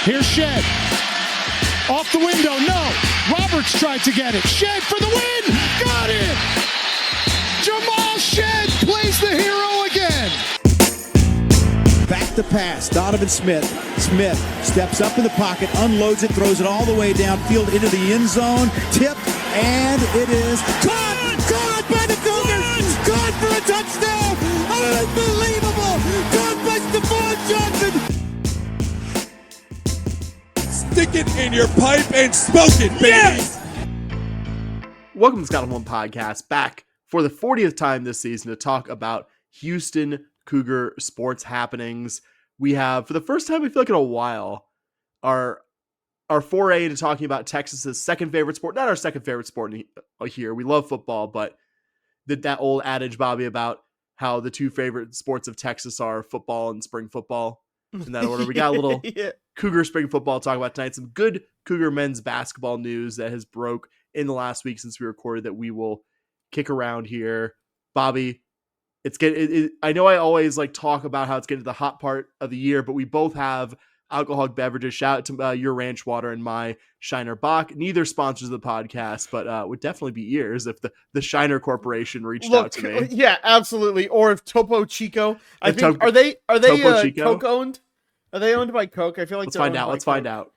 Here's Shed. Off the window, no. Roberts tried to get it. Shed for the win. Got it. Jamal Shed plays the hero again. Back to pass. Donovan Smith. Smith steps up in the pocket, unloads it, throws it all the way downfield into the end zone. Tipped, and it is caught. Caught by the Cougars. Caught for a touchdown. Unbelievable. Caught by Stephon Johnson. Stick it in your pipe and smoke it, baby. Yes! Welcome to Scott One Podcast, back for the 40th time this season to talk about Houston Cougar sports happenings. We have, for the first time I feel like in a while, our foray into talking about Texas's second favorite sport. Not our second favorite sport here. We love football, but that old adage, Bobby, about how the two favorite sports of Texas are football and spring football. In that order, we got a little Cougar spring football to talk about tonight. Some good Cougar men's basketball news that has broke in the last week since we recorded that we will kick around here. Bobby, I know I always talk about how it's getting to the hot part of the year, but we both have alcoholic beverages. Shout out to your ranch water and my Shiner Bock. Neither sponsors the podcast, but would definitely be ears if the Shiner Corporation reached out to me. Yeah, absolutely. Or if Topo Chico, are they Coke owned? Are they owned by Coke? I feel like Let's find out.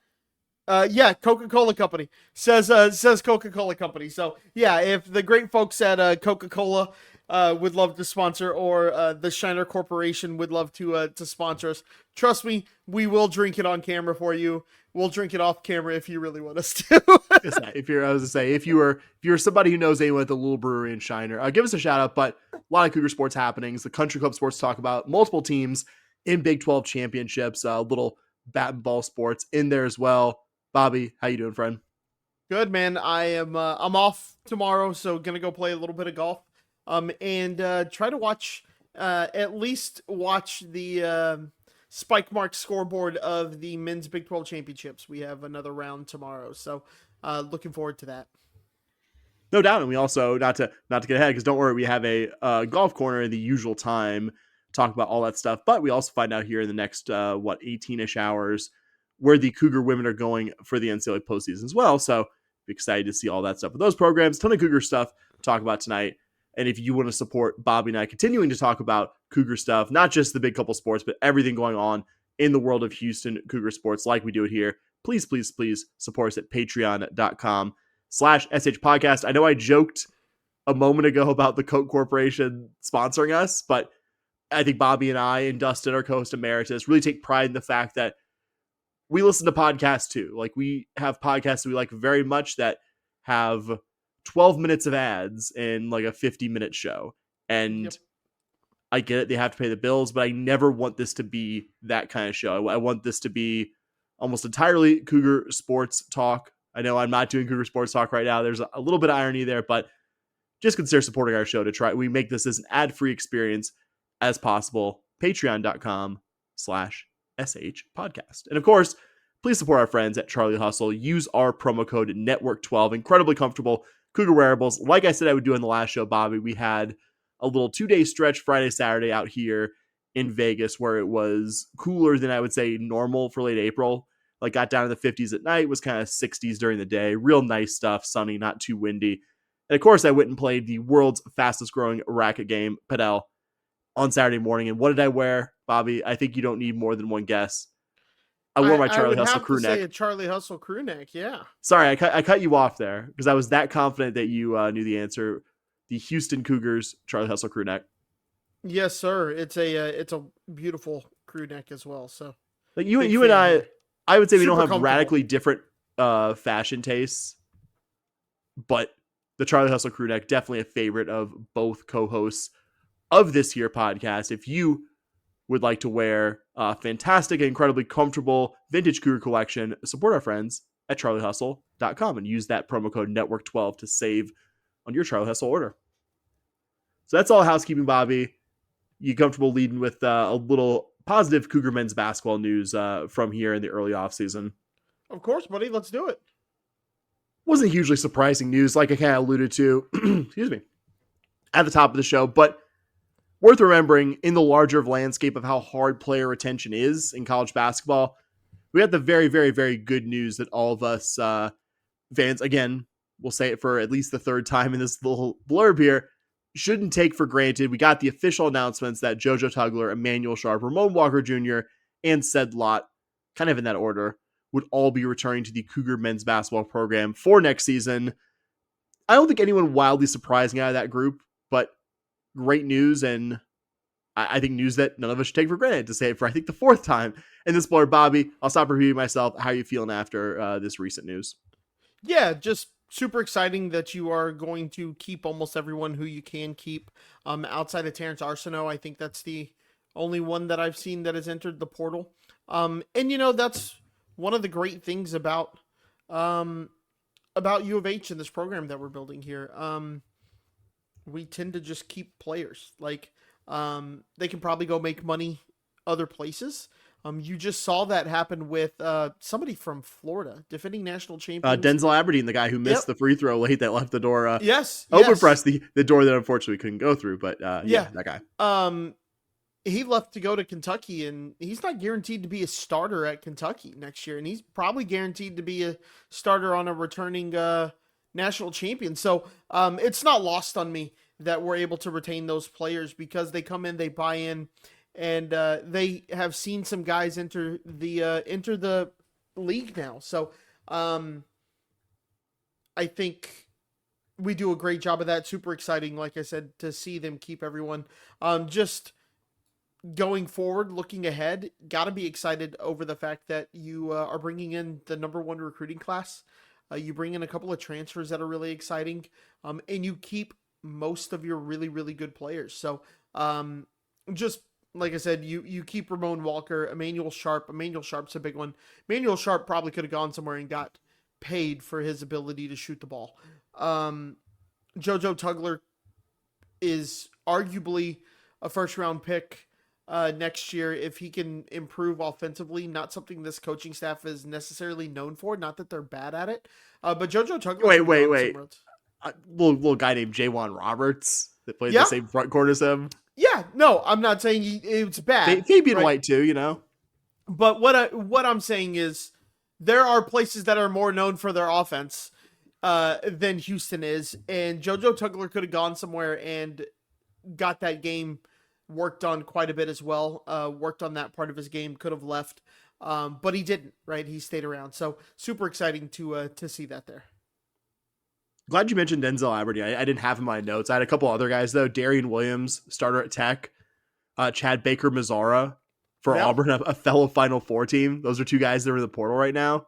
Yeah, Coca-Cola Company says Coca-Cola Company. So yeah, if the great folks at Coca-Cola would love to sponsor, or the Shiner Corporation would love to sponsor us, trust me, we will drink it on camera for you. We'll drink it off camera if you really want us to. If you're somebody who knows anyone at the little brewery in Shiner, give us a shout out. But a lot of Cougar sports happenings. The Country Club sports talk about multiple teams in Big 12 championships. Little bat and ball sports in there as well. Bobby, how you doing, friend? Good, man. I'm off tomorrow, so gonna go play a little bit of golf. And try to at least watch the spike mark scoreboard of the men's Big 12 championships. We have another round tomorrow, so looking forward to that. No doubt, and we also not to get ahead, because don't worry, we have a golf corner in the usual time, talk about all that stuff. But we also find out here in the next 18-ish hours where the Cougar women are going for the NCAA postseason as well. So be excited to see all that stuff with those programs. Ton of Cougar stuff to talk about tonight. And if you want to support Bobby and I continuing to talk about Cougar stuff, not just the big couple sports, but everything going on in the world of Houston Cougar sports like we do it here, please, please, please support us at patreon.com/SH podcast. I know I joked a moment ago about the Coke Corporation sponsoring us, but I think Bobby and I and Dustin, our co-host emeritus, really take pride in the fact that we listen to podcasts too. We have podcasts that we like very much that have 12 minutes of ads in a 50-minute show. And yep. I get it. They have to pay the bills, but I never want this to be that kind of show. I want this to be almost entirely Cougar sports talk. I know I'm not doing Cougar sports talk right now. There's a little bit of irony there, but just consider supporting our show to try. We make this as an ad-free experience as possible. Patreon.com/SH podcast. And of course, please support our friends at Charlie Hustle. Use our promo code Network12. Incredibly comfortable Cougar wearables. Like I said I would do in the last show, Bobby, we had a little 2-day stretch Friday, Saturday out here in Vegas where it was cooler than I would say normal for late April. Got down to the 50s at night, was kind of 60s during the day. Real nice stuff, sunny, not too windy. And of course, I went and played the world's fastest growing racket game, Padel, on Saturday morning. And what did I wear, Bobby? I think you don't need more than one guess. I wore my Charlie Hustle crew neck. A Charlie Hustle crew neck, yeah. Sorry, I cut you off there because I was that confident that you knew the answer. The Houston Cougars Charlie Hustle crew neck. Yes, sir. It's a beautiful crew neck as well. So, you and I would say we don't have radically different fashion tastes, but the Charlie Hustle crew neck definitely a favorite of both co-hosts of this here podcast. If you would like to wear a fantastic and incredibly comfortable vintage Cougar collection, support our friends at charliehustle.com and use that promo code Network12 to save on your Charlie Hustle order. So that's all housekeeping, Bobby. You comfortable leading with a little positive Cougar men's basketball news from here in the early offseason? Of course, buddy. Let's do it. Wasn't hugely surprising news, like I kind of alluded to, excuse me, at the top of the show, but worth remembering in the larger landscape of how hard player retention is in college basketball. we got the very, very, very good news that all of us fans, again, we'll say it for at least the third time in this little blurb here, shouldn't take for granted. We got the official announcements that JoJo Tugler, Emanuel Sharp, Ramon Walker Jr., and said lot, kind of in that order, would all be returning to the Cougar men's basketball program for next season. I don't think anyone wildly surprising out of that group, but great news, and I think news that none of us should take for granted, to say it for, I think, the fourth time in this blurb. Bobby, I'll stop repeating myself. How are you feeling after this recent news? Yeah, just super exciting that you are going to keep almost everyone who you can keep. Outside of Terrence Arsenault, I think that's the only one that I've seen that has entered the portal. And that's one of the great things about U of H and this program that we're building here. We tend to just keep players. Like, they can probably go make money other places. You just saw that happen with somebody from Florida, defending national champion Denzel Aberdeen, the guy who missed the free throw late that left the door open for us, the door that unfortunately couldn't go through. But that guy. He left to go to Kentucky, and he's not guaranteed to be a starter at Kentucky next year, and he's probably guaranteed to be a starter on a returning national champion. So it's not lost on me that we're able to retain those players because they come in, they buy in, and they have seen some guys enter the league now. So I think we do a great job of that. Super exciting, like I said, to see them keep everyone. Just going forward, looking ahead, got to be excited over the fact that you are bringing in the number 1 recruiting class. You bring in a couple of transfers that are really exciting, and you keep most of your really, really good players. So just like I said, you keep Ramon Walker, Emanuel Sharp. Emanuel Sharp's a big one. Emanuel Sharp probably could have gone somewhere and got paid for his ability to shoot the ball. JoJo Tugler is arguably a first-round pick next year if he can improve offensively. Not something this coaching staff is necessarily known for. Not that they're bad at it. But JoJo Tugler. Wait. Little guy named Jaywan Roberts that played the same front court as him. Yeah, no, I'm not saying it's bad. Fabian White too, But what I'm saying is there are places that are more known for their offense than Houston is, and JoJo Tugler could have gone somewhere and got that game worked on quite a bit as well. Worked on that part of his game, could have left, but he didn't. Right, he stayed around. So super exciting to see that there. Glad you mentioned Denzel Aberdeen. I didn't have him in my notes. I had a couple other guys though. Darian Williams, starter at Tech. Chad Baker Mazzara for Auburn, a fellow Final Four team. Those are 2 guys that are in the portal right now.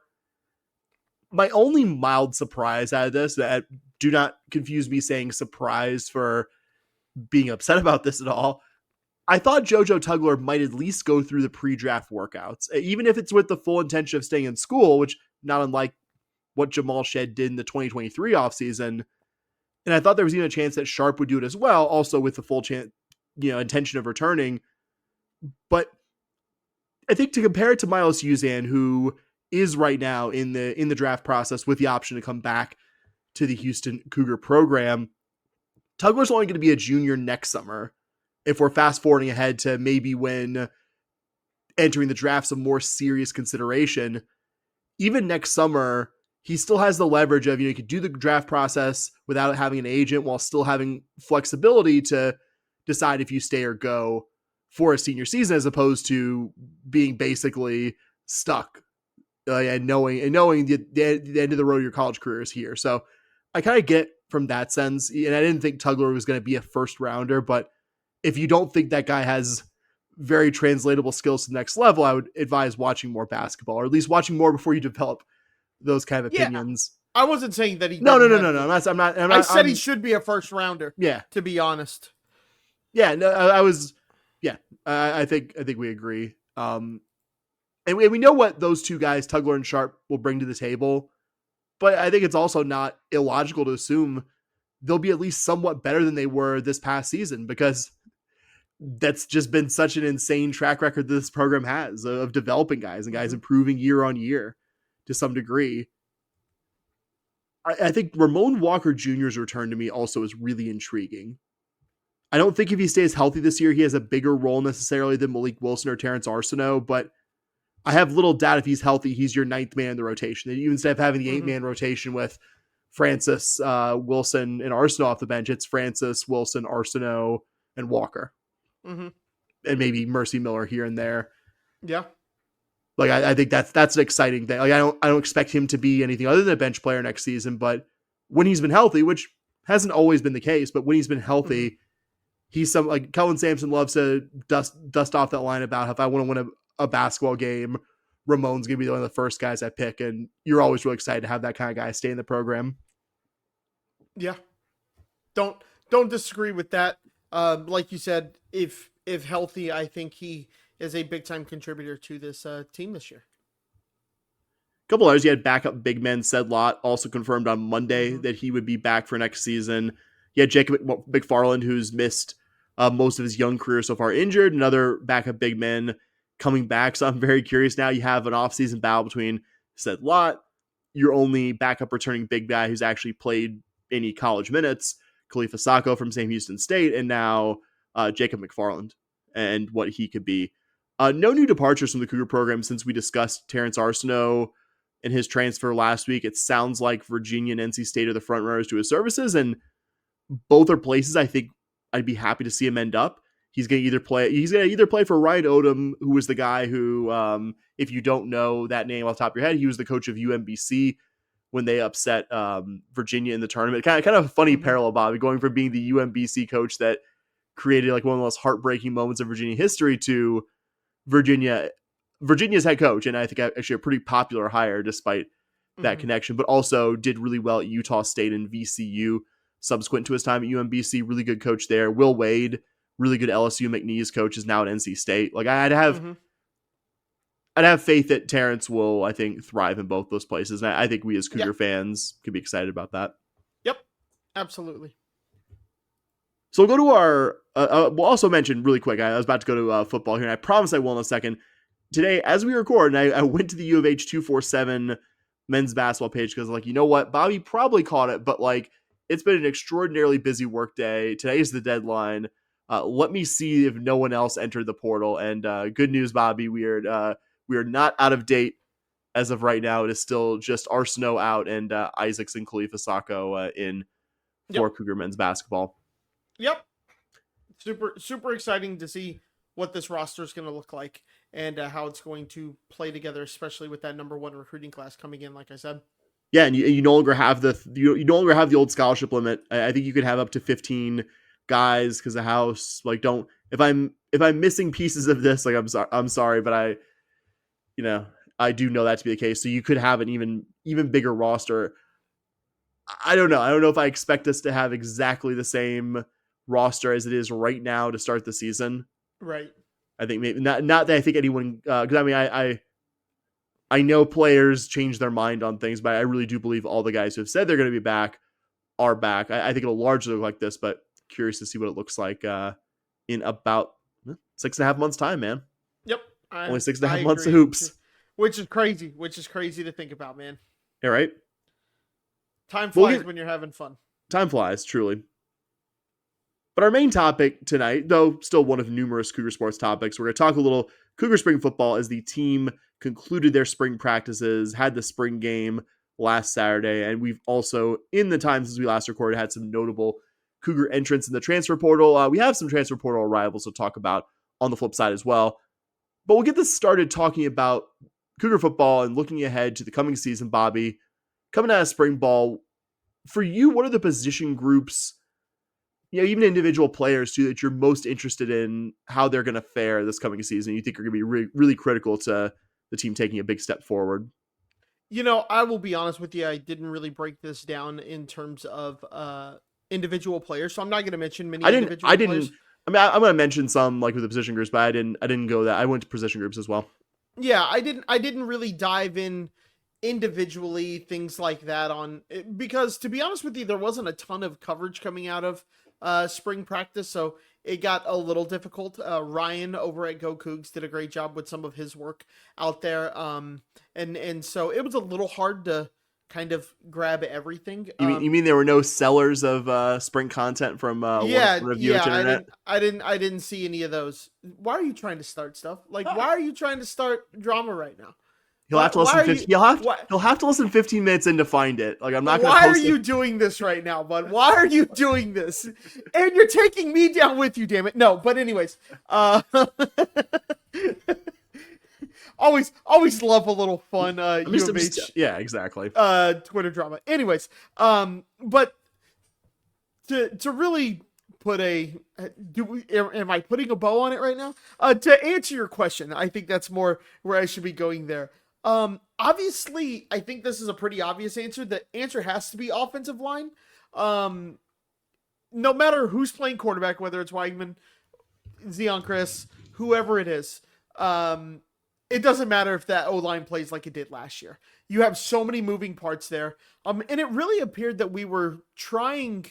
My only mild surprise out of this, that do not confuse me saying surprised for being upset about this at all. I thought JoJo Tugler might at least go through the pre-draft workouts, even if it's with the full intention of staying in school, which not unlike what Jamal Shed did in the 2023 offseason. And I thought there was even a chance that Sharp would do it as well, also with the full intention of returning. But I think to compare it to Miles Uzan, who is right now in the draft process with the option to come back to the Houston Cougar program, Tugler's only going to be a junior next summer. If we're fast forwarding ahead to maybe when entering the draft some more serious consideration, even next summer, he still has the leverage of, you could do the draft process without having an agent while still having flexibility to decide if you stay or go for a senior season, as opposed to being basically stuck and knowing the end of the road of your college career is here. So I kind of get from that sense. And I didn't think Tugler was going to be a first rounder, but if you don't think that guy has very translatable skills to the next level, I would advise watching more basketball, or at least watching more before you develop those kind of opinions. I wasn't saying that he. No. I'm not. I said he should be a first rounder. Yeah. To be honest. Yeah. No, I was. Yeah. I think we agree. And we know what those 2 guys, Tugler and Sharp, will bring to the table, but I think it's also not illogical to assume they'll be at least somewhat better than they were this past season, because that's just been such an insane track record that this program has of developing guys and guys improving year on year to some degree. I think Ramon Walker Jr.'s return to me also is really intriguing. I don't think if he stays healthy this year, he has a bigger role necessarily than Malik Wilson or Terrence Arsenault, but I have little doubt if he's healthy, he's your ninth man in the rotation. And instead of having the 8-man rotation with Francis, Wilson, and Arsenault off the bench, it's Francis, Wilson, Arsenault, and Walker. Mm-hmm. And maybe Mercy Miller here and there. Yeah. Like I think that's an exciting thing. Like I don't expect him to be anything other than a bench player next season, but when he's been healthy, which hasn't always been the case, but when he's been healthy, he's some like Kellen Sampson loves to dust off that line about how if I want to win a basketball game, Ramon's gonna be one of the first guys I pick, and you're always really excited to have that kind of guy stay in the program. Yeah. Don't disagree with that. Like you said, if healthy, I think he is a big time contributor to this team this year. A couple others, you had backup big men. Sedlot also confirmed on Monday that he would be back for next season. You had Jacob McFarland, who's missed most of his young career so far injured. Another backup big man coming back. So I'm very curious now. You have an offseason battle between Sedlot, your only backup returning big guy who's actually played any college minutes, Khalifa Sacco from Sam Houston State, and now Jacob McFarland and what he could be. No new departures from the Cougar program since we discussed Terrence Arsenault and his transfer last week. It sounds like Virginia and NC State are the front runners to his services, and both are places I think I'd be happy to see him end up. He's going to either play for Ryan Odom, who was the guy who, if you don't know that name off the top of your head, he was the coach of UMBC when they upset Virginia in the tournament. Kind of a funny parallel, Bobby, going from being the UMBC coach that created like one of the most heartbreaking moments of Virginia history to Virginia's head coach, and I think actually a pretty popular hire despite that connection, but also did really well at Utah State and VCU subsequent to his time at UMBC. Really good coach there. Will Wade, really good LSU McNeese coach, is now at NC State. Like I'd have faith that Terrence will, I think, thrive in both those places, and I think we as Cougar fans could be excited about that. Yep, absolutely. So we'll go to our, we'll also mention really quick, I was about to go to football here, and I promise I will in a second. Today, as we record, and I went to the U of H 247 men's basketball page because, like, you know what? Bobby probably caught it, but, like, it's been an extraordinarily busy work day. Today is the deadline. Let me see if no one else entered the portal. And good news, Bobby, we are not out of date as of right now. It is still just Arsenault out and Isaacs and Khalifa Sacco in for Cougar men's basketball. Yep. Super exciting to see what this roster is going to look like and how it's going to play together, especially with that number 1 recruiting class coming in, like I said. Yeah, and you no longer have you no longer have the old scholarship limit. I think you could have up to 15 guys because the house, like, don't, if I'm missing pieces of this, like, I'm sorry, but I do know that to be the case. So you could have an even bigger roster. I don't know if I expect us to have exactly the same roster as it is right now to start the season. Right. I think maybe not that I think anyone, because I mean, I know players change their mind on things, but I really do believe all the guys who have said they're going to be back are back. I think it'll largely look like this, but curious to see what it looks like in about 6.5 months time, man. Yep. Only 6.5 months of hoops. Which is crazy to think about, man. Yeah, right? Time flies when you're having fun. Time flies, truly. But our main topic tonight, though still one of numerous Cougar sports topics, we're going to talk a little Cougar spring football as the team concluded their spring practices, had the spring game last Saturday, and we've also, in the time since we last recorded, had some notable Cougar entrants in the transfer portal. We have some transfer portal arrivals to talk about on the flip side as well. But we'll get this started talking about Cougar football and looking ahead to the coming season, Bobby. Coming out of spring ball, for you, what are the position groups, even individual players too, that you're most interested in how they're going to fare this coming season? You think are going to be really critical to the team taking a big step forward? I will be honest with you. I didn't really break this down in terms of individual players, so I'm not going to mention many individual players. I mean, I'm going to mention some like with the position groups, but I didn't go that. I went to position groups as well. Yeah, I didn't really dive in individually, things like that because to be honest with you, there wasn't a ton of coverage coming out of spring practice, so it got a little difficult. Ryan over at Go Cougs did a great job with some of his work out there, and so it was a little hard to kind of grab everything. You mean there were no sellers of spring content from review internet? I didn't see any of those. Why are you trying to start stuff? Like, why are you trying to start drama right now? He'll have to listen. He'll have to listen 15 minutes in to find it. Like, I'm not going to. Why are you doing this right now, bud? Why are you doing this? And you're taking me down with you, damn it. No, but anyways, always love a little fun U of H. Yeah, exactly. Twitter drama. Anyways, but to really put am I putting a bow on it right now? To answer your question, I think that's more where I should be going there. Obviously, I think this is a pretty obvious answer. The answer has to be offensive line. No matter who's playing quarterback, whether it's Weigman, Zion Chris, whoever it is, it doesn't matter if that O-line plays like it did last year. You have so many moving parts there. And it really appeared that we were trying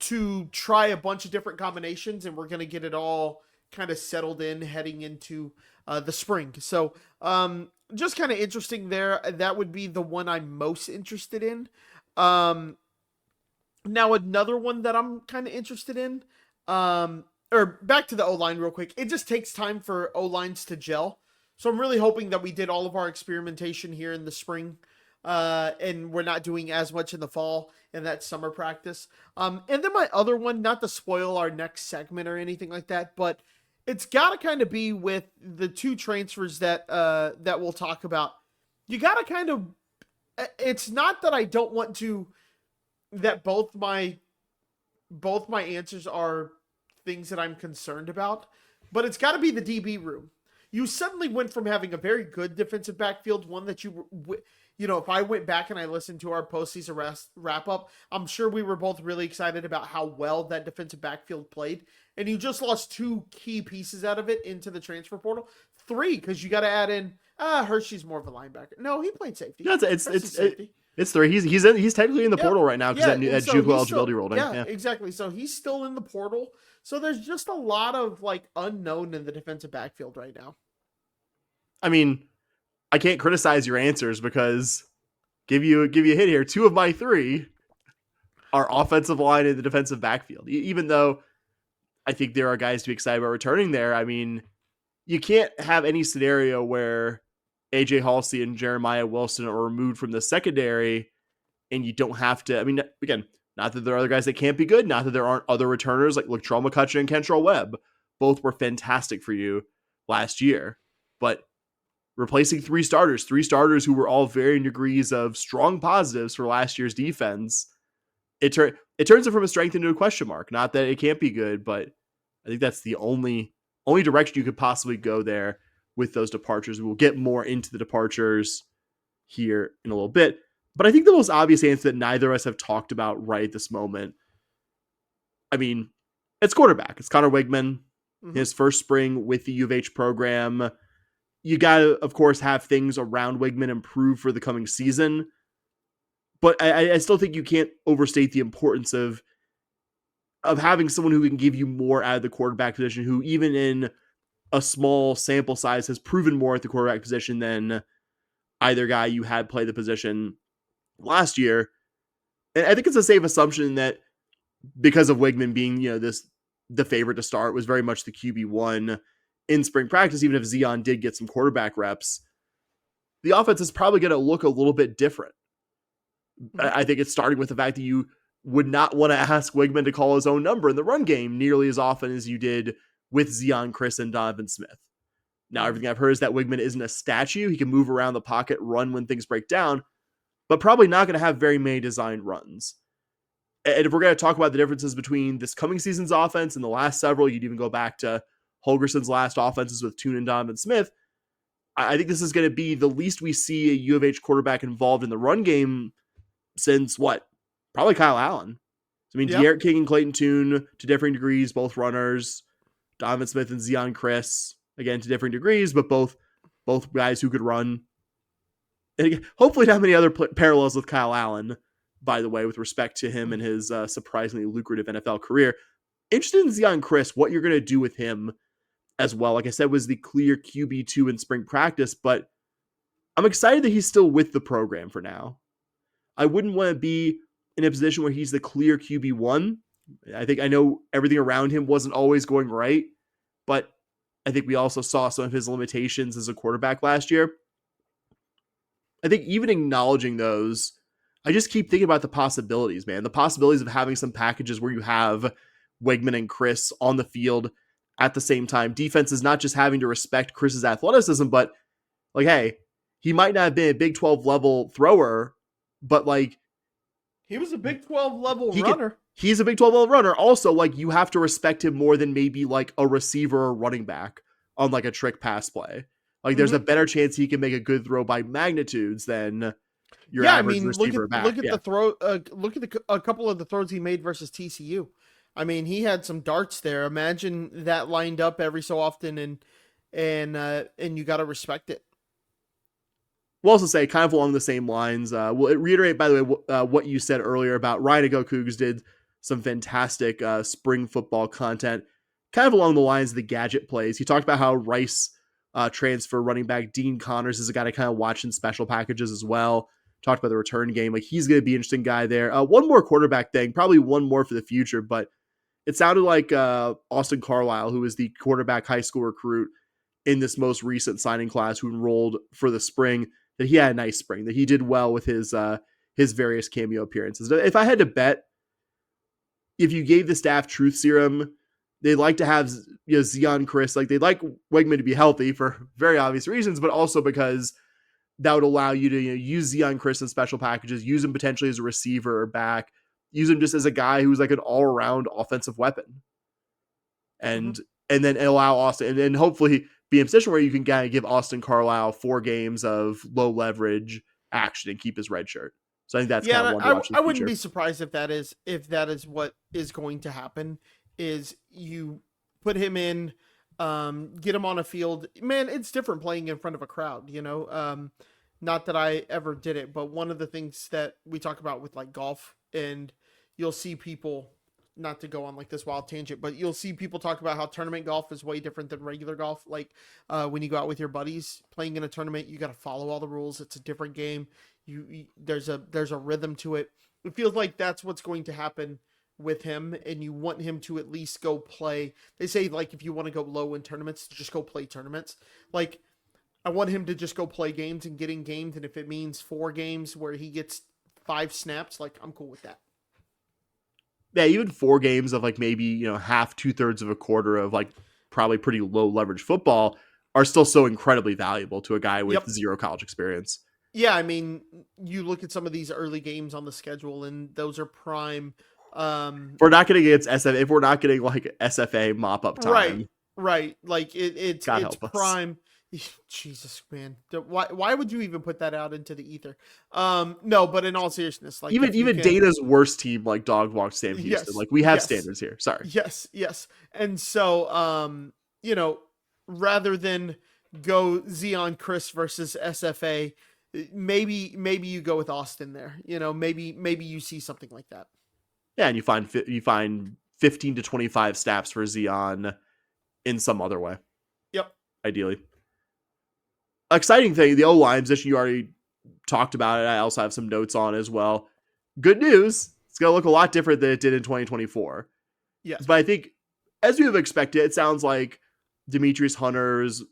to try a bunch of different combinations, and we're going to get it all kind of settled in heading into the spring. So, just kind of interesting there. That would be the one I'm most interested in. Now another one that I'm kind of interested in, or back to the O-line real quick. It just takes time for O-lines to gel. So I'm really hoping that we did all of our experimentation here in the spring, and we're not doing as much in the fall and that summer practice. And then my other one, not to spoil our next segment or anything like that, but it's got to kind of be with the two transfers that we'll talk about. You got to kind of, it's not that I don't want to, that both my answers are things that I'm concerned about, but it's got to be the DB room. You suddenly went from having a very good defensive backfield, one that if I went back and I listened to our postseason wrap up, I'm sure we were both really excited about how well that defensive backfield played. And you just lost two key pieces out of it into the transfer portal. 3, because you got to add in, Hershey's more of a linebacker. No, he played safety. No, it's 3. He's technically in the portal right now because that JUCO eligibility rolled in. Yeah, exactly. So he's still in the portal. So there's just a lot of unknown in the defensive backfield right now. I mean, I can't criticize your answers because give you a hit here. 2 of my 3 are offensive line in the defensive backfield. Even though I think there are guys to be excited about returning there. I mean, you can't have any scenario where AJ Halsey and Jeremiah Wilson are removed from the secondary and you don't have to. I mean, again, not that there are other guys that can't be good, not that there aren't other returners like Latrell McCutcheon and Kentrell Webb. Both were fantastic for you last year. But replacing 3 starters who were all varying degrees of strong positives for last year's defense, it turns it from a strength into a question mark. Not that it can't be good, but I think that's the only direction you could possibly go there with those departures. We will get more into the departures here in a little bit. But I think the most obvious answer that neither of us have talked about right at this moment, I mean, it's quarterback. It's Connor Wigman, his first spring with the U of H program. You got to, of course, have things around Wigman improve for the coming season. But I still think you can't overstate the importance of having someone who can give you more out of the quarterback position, who even in a small sample size has proven more at the quarterback position than either guy you had play the position last year. And I think it's a safe assumption that because of Wigman being, the favorite to start, was very much the QB1 in spring practice, even if Zion did get some quarterback reps, the offense is probably going to look a little bit different. I think it's starting with the fact that you would not want to ask Wigman to call his own number in the run game nearly as often as you did with Zion Chris and Donovan Smith. Now, everything I've heard is that Wigman isn't a statue. He can move around the pocket, run when things break down, but probably not going to have very many designed runs. And if we're going to talk about the differences between this coming season's offense and the last several, you'd even go back to Holgerson's last offenses with Toon and Donovan Smith. I think this is going to be the least we see a U of H quarterback involved in the run game since probably Kyle Allen. I mean, De'Aaron King and Clayton Toon to differing degrees, both runners. Donovan Smith and Zion Chris, again, to differing degrees, but both guys who could run. And again, hopefully not many other parallels with Kyle Allen, by the way, with respect to him and his surprisingly lucrative NFL career. Interested in Zion Chris, what you're going to do with him as well. Like I said, was the clear QB2 in spring practice, but I'm excited that he's still with the program for now. I wouldn't want to be in a position where he's the clear QB1. I know everything around him wasn't always going right, but I think we also saw some of his limitations as a quarterback last year. I think even acknowledging those, I just keep thinking about the possibilities, man. The possibilities of having some packages where you have Wegman and Chris on the field at the same time. Defense is not just having to respect Chris's athleticism, but like, hey, he might not have been a Big 12 level thrower, but like, he was a Big 12 level runner. He's a Big 12 level runner. Also, like, you have to respect him more than maybe like a receiver or running back on like a trick pass play. Like, there's a better chance he can make a good throw by magnitudes than your average receiver back. Look at the throw. Look at a couple of the throws he made versus TCU. I mean, he had some darts there. Imagine that lined up every so often, and you got to respect it. We'll also say, kind of along the same lines, we'll reiterate, by the way, what you said earlier about Ryan and Go Cougs did some fantastic spring football content, kind of along the lines of the gadget plays. He talked about how Rice transfer running back Dean Connors is a guy to kind of watch in special packages as well. Talked about the return game. Like, he's going to be an interesting guy there. One more quarterback thing, probably one more for the future, but it sounded like Austin Carlisle, who is the quarterback high school recruit in this most recent signing class who enrolled for the spring, that he had a nice spring, that he did well with his various cameo appearances. If I had to bet, if you gave the staff truth serum, they'd like to have Zion, Chris, like they'd like Wegman to be healthy for very obvious reasons, but also because that would allow you to use Zion, Chris in special packages, use him potentially as a receiver or back, use him just as a guy who's like an all-around offensive weapon. And then allow Austin, and then hopefully be in a position where you can kind of give Austin Carlisle 4 games of low leverage action and keep his red shirt. So I think that's kind of one to watch in the I wouldn't future. be surprised if that is what is going to happen. Is you put him in, get him on a field. Man, it's different playing in front of a crowd. Not that I ever did it, but one of the things that we talk about with like golf, and you'll see people. Not to go on like this wild tangent, but you'll see people talk about how tournament golf is way different than regular golf. Like when you go out with your buddies playing in a tournament, you got to follow all the rules. It's a different game. There's a rhythm to it. It feels like that's what's going to happen with him, and you want him to at least go play. They say like if you want to go low in tournaments, just go play tournaments. Like I want him to just go play games and get in games, and if it means 4 games where he gets 5 snaps, like I'm cool with that. Yeah, even 4 games of like maybe, half, 2/3 of a quarter of like probably pretty low leverage football are still so incredibly valuable to a guy with zero college experience. Yeah, I mean, you look at some of these early games on the schedule, and those are prime. If we're not getting if we're not getting like SFA mop up time, right, like it's prime. Jesus, man, why would you even put that out into the ether? No, but in all seriousness, like even Dana's worst team like dog walked Sam Houston. Like we have standards here. Sorry. Yes, and so rather than go Zion Chris versus SFA, maybe you go with Austin there. Maybe you see something like that. Yeah, and you find 15 to 25 snaps for Zion in some other way. Yep. Ideally. Exciting thing, the O-line position, you already talked about it. I also have some notes on as well. Good news, it's going to look a lot different than it did in 2024. Yes. But I think, as we have expected, it sounds like Demetrius Hunter's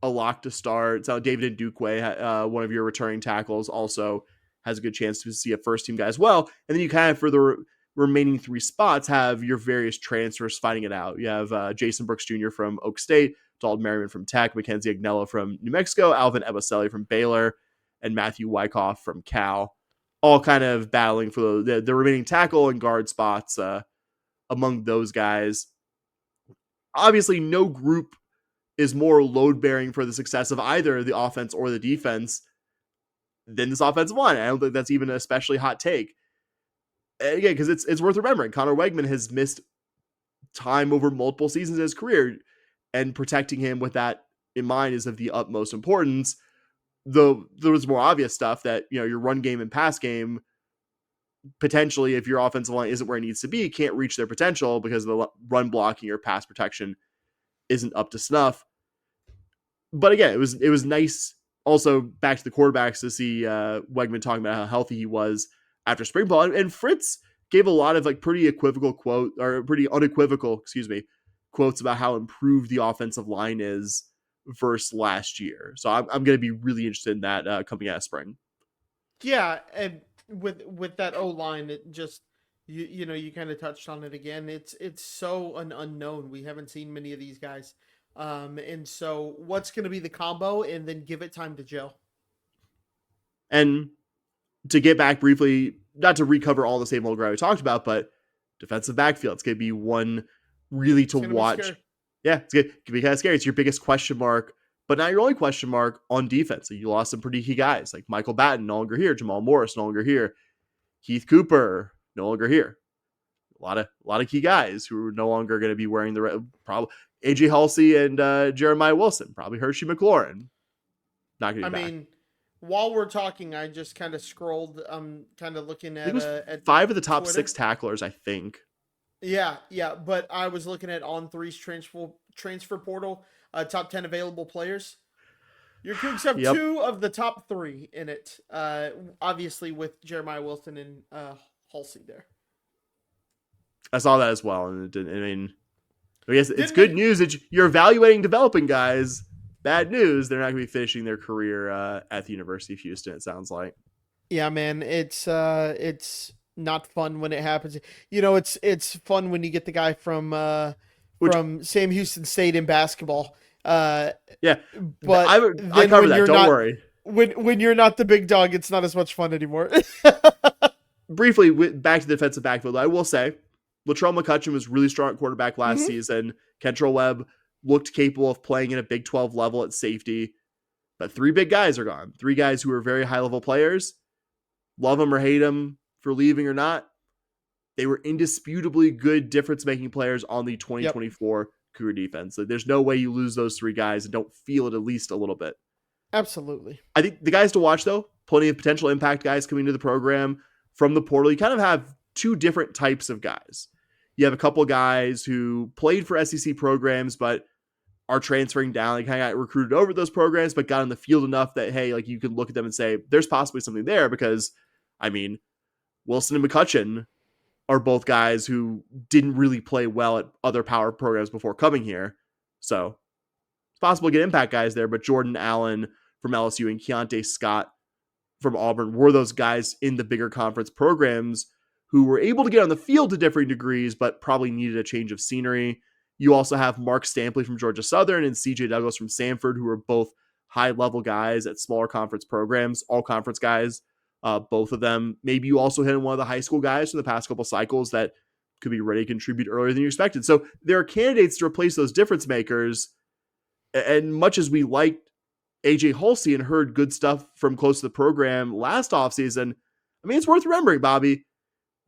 a lock to start. It sounds like David Ndukwe, one of your returning tackles, also has a good chance to see a first-team guy as well. And then you kind of, for the remaining 3 spots, have your various transfers fighting it out. You have Jason Brooks Jr. from Oak State, Dalton Merriman from Tech, Mackenzie Agnello from New Mexico, Alvin Ebaselli from Baylor, and Matthew Wyckoff from Cal, all kind of battling for the remaining tackle and guard spots among those guys. Obviously, no group is more load-bearing for the success of either the offense or the defense than this offensive line. I don't think that's even an especially hot take. Again, because it's worth remembering, Connor Wegman has missed time over multiple seasons of his career, and protecting him with that in mind is of the utmost importance. Though there was more obvious stuff that, your run game and pass game, potentially, if your offensive line isn't where it needs to be, can't reach their potential because the run blocking or pass protection isn't up to snuff. But again, it was nice also back to the quarterbacks to see Wegman talking about how healthy he was. after spring ball. And Fritz gave a lot of like pretty unequivocal, quotes about how improved the offensive line is versus last year. So I'm going to be really interested in that coming out of spring. Yeah, and with that O line, it just you kind of touched on it again. It's so an unknown. We haven't seen many of these guys, and so what's going to be the combo, and then give it time to gel. And to get back briefly, not to recover all the same old ground we talked about, but defensive backfield, it's going to be one really to watch. Yeah, it's going to be kind of scary. It's your biggest question mark, but not your only question mark on defense. You lost some pretty key guys like Michael Batten, no longer here. Jamal Morris, no longer here. Keith Cooper, no longer here. A lot of key guys who are no longer going to be wearing the probably AJ Halsey and Jeremiah Wilson, probably Hershey McLaurin. Not going to be back. Mean, while we're talking, I just kind of scrolled. I'm kind of looking at 5 of the top Twitter. 6 tacklers, I think. Yeah, but I was looking at On3's transfer portal, top 10 available players. Your Cougs have 2 of the top 3 in it, obviously with Jeremiah Wilson and Halsey there. I saw that as well, and I guess it's good news that you're evaluating developing guys. Bad news, they're not going to be finishing their career at the University of Houston, it sounds like. Yeah, man, it's not fun when it happens. It's fun when you get the guy from Sam Houston State in basketball. Yeah, but I cover that. Don't worry. When you're not the big dog, it's not as much fun anymore. Briefly, back to the defensive backfield, I will say Latrell McCutcheon was really strong at quarterback last season. Kentrell Webb looked capable of playing at a Big 12 level at safety, but 3 big guys are gone. 3 guys who are very high level players. Love them or hate them for leaving or not, they were indisputably good difference-making players on the 2024 Cougar defense. Like, there's no way you lose those 3 guys and don't feel it at least a little bit. Absolutely. I think the guys to watch, though, plenty of potential impact guys coming to the program from the portal. You kind of have 2 different types of guys. You have a couple of guys who played for SEC programs, but are transferring down. They kind of got recruited over those programs, but got on the field enough that, hey, like you can look at them and say, there's possibly something there because, Wilson and McCutcheon are both guys who didn't really play well at other power programs before coming here. So it's possible to get impact guys there, but Jordan Allen from LSU and Keontae Scott from Auburn were those guys in the bigger conference programs who were able to get on the field to differing degrees, but probably needed a change of scenery. You also have Mark Stampley from Georgia Southern and CJ Douglas from Samford, who are both high-level guys at smaller conference programs, all-conference guys, both of them. Maybe you also hit on one of the high school guys from the past couple cycles that could be ready to contribute earlier than you expected. So there are candidates to replace those difference makers, and much as we liked AJ Halsey and heard good stuff from close to the program last offseason, it's worth remembering, Bobby,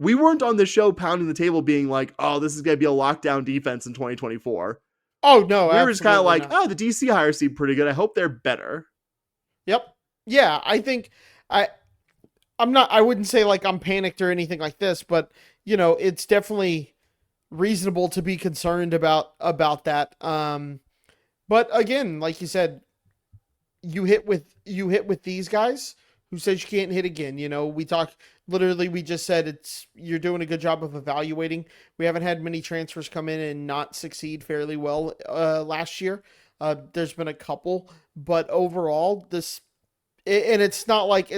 we weren't on the show pounding the table being like, oh, this is going to be a lockdown defense in 2024. Oh, no. We were just kind of like, the DC hires seem pretty good. I hope they're better. Yep. Yeah, I think I wouldn't say like I'm panicked or anything like this, but it's definitely reasonable to be concerned about that. But again, like you said, you hit with these guys. Who says you can't hit again? We just said you're doing a good job of evaluating. We haven't had many transfers come in and not succeed fairly well last year. There's been a couple, but overall it's not like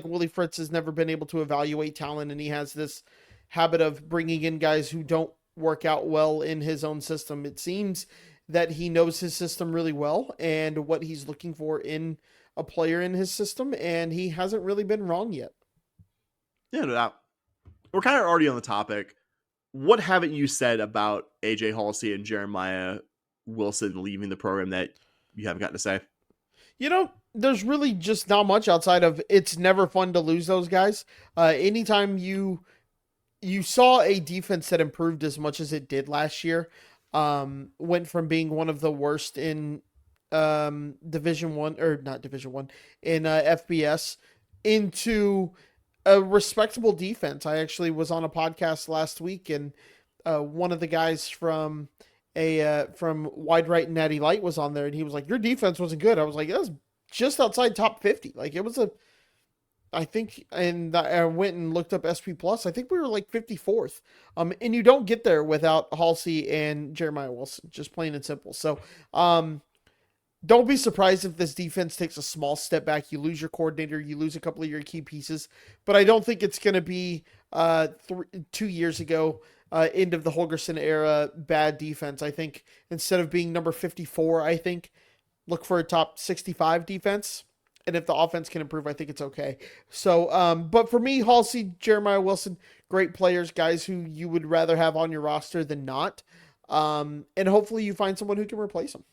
Willie Fritz has never been able to evaluate talent, and he has this habit of bringing in guys who don't work out well in his own system. It seems that he knows his system really well and what he's looking for in a player in his system, and he hasn't really been wrong yet. Yeah, no doubt. We're kind of already on the topic. What haven't you said about AJ Halsey and Jeremiah Wilson leaving the program that you haven't gotten to say? There's really just not much outside of it's never fun to lose those guys. Anytime you saw a defense that improved as much as it did last year, went from being one of the worst in Division 1 or not Division 1 in FBS into a respectable defense. I actually was on a podcast last week, and one of the guys from Wide Right and Natty Light was on there, and he was like, your defense wasn't good. I was like, that was just outside top 50. Like, it was I think, and I went and looked up SP Plus. I think we were like 54th. And you don't get there without Halsey and Jeremiah Wilson, just plain and simple. So, don't be surprised if this defense takes a small step back. You lose your coordinator, you lose a couple of your key pieces, but I don't think it's going to be 2 years ago, end of the Holgerson era, bad defense. I think instead of being number 54, I think look for a top 65 defense. And if the offense can improve, I think it's okay. So, but for me, Halsey, Jeremiah Wilson, great players, guys who you would rather have on your roster than not. And hopefully you find someone who can replace them.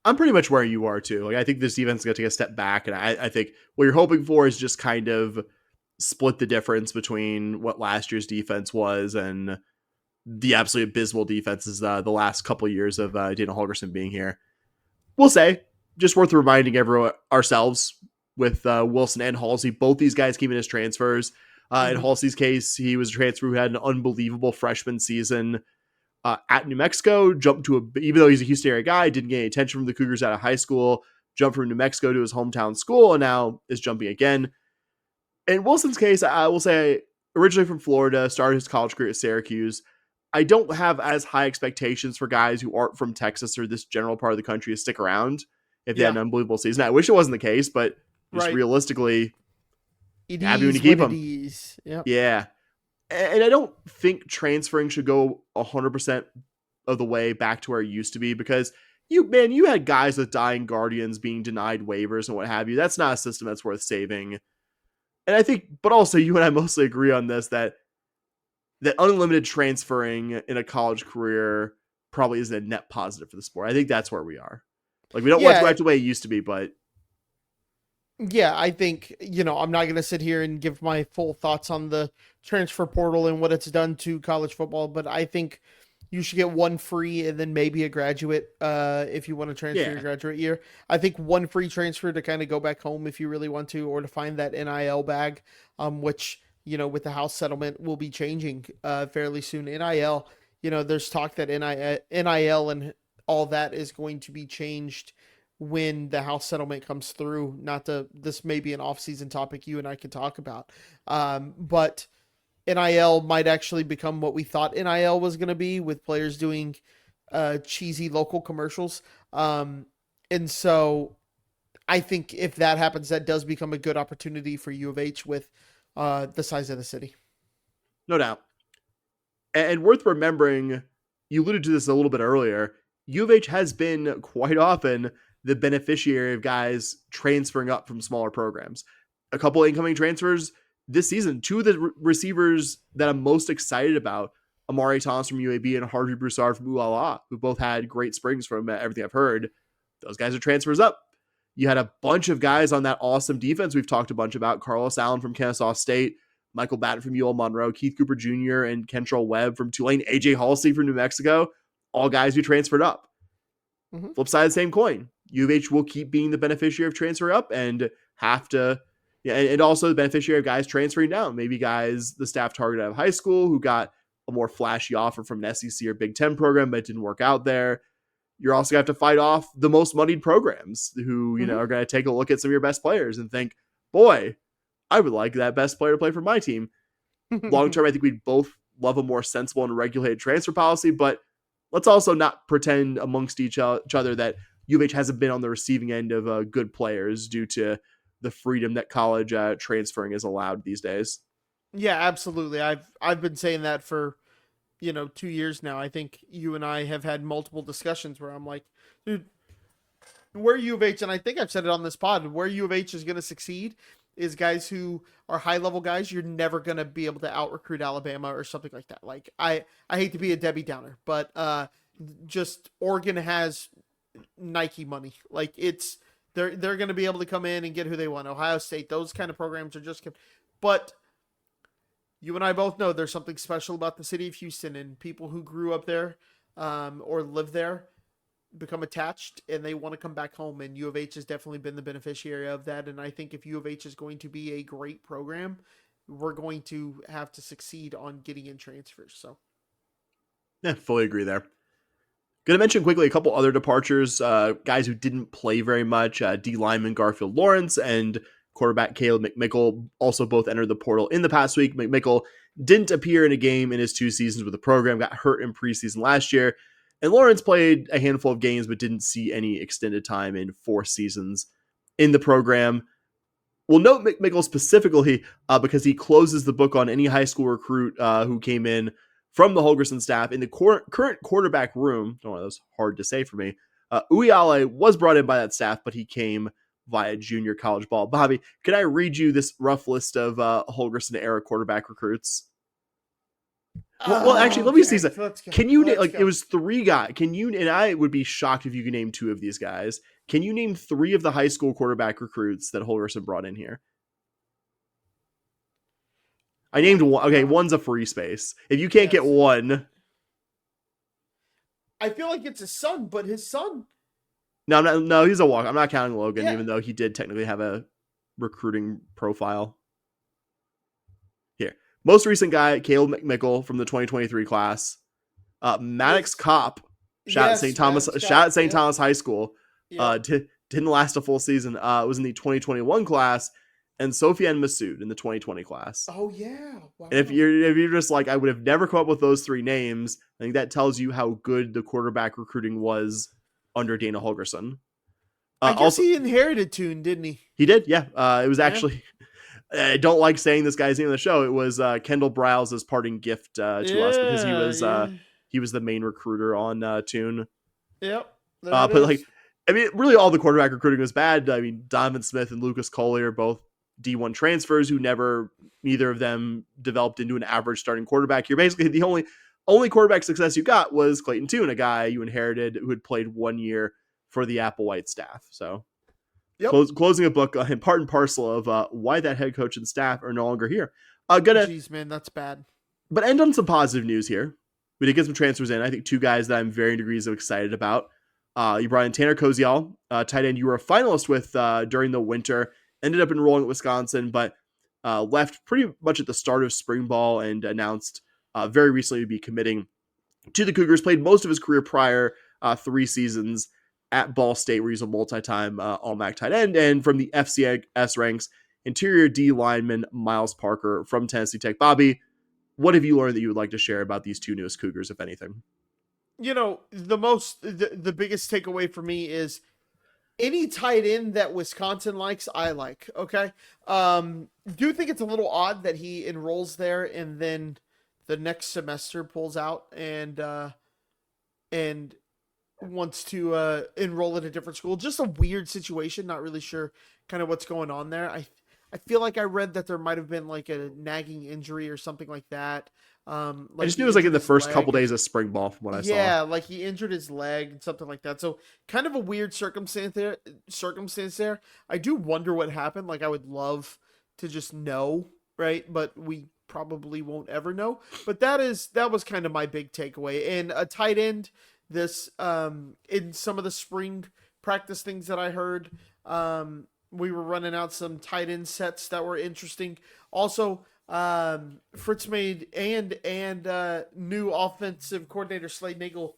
I'm pretty much where you are too. Like, I think this defense is going to take a step back, and I think what you're hoping for is just kind of split the difference between what last year's defense was and the absolutely abysmal defenses the last couple of years of Dana Holgerson being here. We'll say, just worth reminding ourselves with Wilson and Halsey, both these guys came in as transfers. In Halsey's case, he was a transfer who had an unbelievable freshman season at New Mexico, jumped to even though he's a Houston area guy, didn't get any attention from the Cougars out of high school, jumped from New Mexico to his hometown school, and now is jumping again. In Wilson's case, I will say, originally from Florida, started his college career at Syracuse. I don't have as high expectations for guys who aren't from Texas or this general part of the country to stick around if they had an unbelievable season. I wish it wasn't the case, but just realistically, happy when you keep them. Yep. Yeah. And I don't think transferring should go 100% of the way back to where it used to be, because you had guys with dying guardians being denied waivers and what have you. That's not a system that's worth saving. And I think, but also you and I mostly agree on this, that unlimited transferring in a college career probably isn't a net positive for the sport. I think that's where we are. Like, we don't want to go back to the way it used to be, but yeah, I think, I'm not going to sit here and give my full thoughts on the transfer portal and what it's done to college football, but I think you should get one free and then maybe a graduate if you want to transfer your graduate year. I think one free transfer to kind of go back home if you really want to, or to find that NIL bag, which, with the house settlement will be changing fairly soon. NIL, there's talk that NIL and all that is going to be changed when the house settlement comes through. This may be an off-season topic you and I can talk about. But NIL might actually become what we thought NIL was going to be, with players doing cheesy local commercials. And so I think if that happens, that does become a good opportunity for U of H with the size of the city. No doubt. And worth remembering, you alluded to this a little bit earlier, U of H has been quite often the beneficiary of guys transferring up from smaller programs. A couple incoming transfers this season. Two of the receivers that I'm most excited about, Amari Thomas from UAB and Harvey Broussard from ULA, who both had great springs from everything I've heard. Those guys are transfers up. You had a bunch of guys on that awesome defense we've talked a bunch about. Carlos Allen from Kennesaw State, Michael Batten from UL Monroe, Keith Cooper Jr. and Kentrell Webb from Tulane, AJ Halsey from New Mexico, all guys who transferred up. Flip side of the same coin. U of H will keep being the beneficiary of transfer up and have to, and also the beneficiary of guys transferring down. Maybe guys the staff targeted out of high school who got a more flashy offer from an SEC or Big Ten program, but it didn't work out there. You're also going to have to fight off the most moneyed programs who, are going to take a look at some of your best players and think, boy, I would like that best player to play for my team. Long term, I think we'd both love a more sensible and regulated transfer policy, but let's also not pretend amongst each other that U of H hasn't been on the receiving end of good players due to the freedom that college transferring is allowed these days. Yeah, absolutely. I've been saying that for 2 years now. I think you and I have had multiple discussions where I'm like, dude, where U of H, and I think I've said it on this pod, where U of H is going to succeed is guys who are high level guys. You're never going to be able to out recruit Alabama or something like that. Like, I hate to be a Debbie Downer, but just Oregon has Nike money. Like, they're going to be able to come in and get who they want. Ohio State, those kind of programs are just, but you and I both know there's something special about the city of Houston, and people who grew up there or live there become attached and they want to come back home. And U of H has definitely been the beneficiary of that. And I think if U of H is going to be a great program, we're going to have to succeed on getting in transfers. So, yeah, fully agree there. Going to mention quickly a couple other departures, guys who didn't play very much. D lineman Garfield Lawrence and quarterback Caleb McMichael also both entered the portal in the past week. McMichael didn't appear in a game in his 2 seasons with the program, got hurt in preseason last year. And Lawrence played a handful of games, but didn't see any extended time in 4 seasons in the program. We'll note McMichael specifically because he closes the book on any high school recruit who came in from the Holgorsen staff. In the current quarterback room, that was hard to say for me, Uyale was brought in by that staff, but he came via junior college ball. Bobby, can I read you this rough list of Holgorsen era quarterback recruits? Well, actually, let me see. Can you name, it was 3 guys. Can you, and I would be shocked if you could name 2 of these guys. Can you name 3 of the high school quarterback recruits that Holgorsen brought in here? I named one. Okay, one's a free space. If you can't get one. I feel like it's his son, but his son. No, he's a walk. I'm not counting Logan, even though he did technically have a recruiting profile. Here. Most recent guy, Caleb McMichael from the 2023 class. Maddox Kopp, shout at St. Thomas High School. Didn't last a full season. Was in the 2021 class, and Sofiane Massoud in the 2020 class. Oh yeah. Wow. And if you're just like, I would have never come up with those 3 names, I think that tells you how good the quarterback recruiting was under Dana Holgorsen. I guess he inherited Toon, didn't he? He did, yeah. It was actually, I don't like saying this guy's name on the show. It was Kendall Browse's parting gift to us because he was the main recruiter on Toon. Yep. But like, I mean, really all the quarterback recruiting was bad. I mean, Donovan Smith and Lucas Coley are both D1 transfers who neither of them developed into an average starting quarterback. You're basically the only quarterback success you got was Clayton Tune, a guy you inherited who had played 1 year for the Applewhite staff. So closing a book in part and parcel of why that head coach and staff are no longer here. Jeez, man, that's bad. But end on some positive news here. We did get some transfers in. I think 2 guys that I'm varying degrees of excited about. You brought in Tanner Kozial, tight end you were a finalist with during the winter, ended up enrolling at Wisconsin, but left pretty much at the start of spring ball and announced very recently to be committing to the Cougars. Played most of his career prior 3 seasons at Ball State, where he's a multi-time All-MAC tight end. And from the FCS ranks, interior D lineman Miles Parker from Tennessee Tech. Bobby, what have you learned that you would like to share about these 2 newest Cougars, if anything? You know, the biggest takeaway for me is any tight end that Wisconsin likes, I like. Okay. Do think it's a little odd that he enrolls there and then the next semester pulls out and wants to enroll at a different school. Just a weird situation. Not really sure kind of what's going on there. I feel like I read that there might have been like a nagging injury or something like that. I just knew it was like in the first couple days of spring ball from what I saw. Yeah, like he injured his leg and something like that. So kind of a weird circumstance there. I do wonder what happened. Like I would love to just know, right? But we probably won't ever know. But that was kind of my big takeaway. And a tight end, this in some of the spring practice things that I heard, we were running out some tight end sets that were interesting. Also, Fritz made and new offensive coordinator Slade Nagel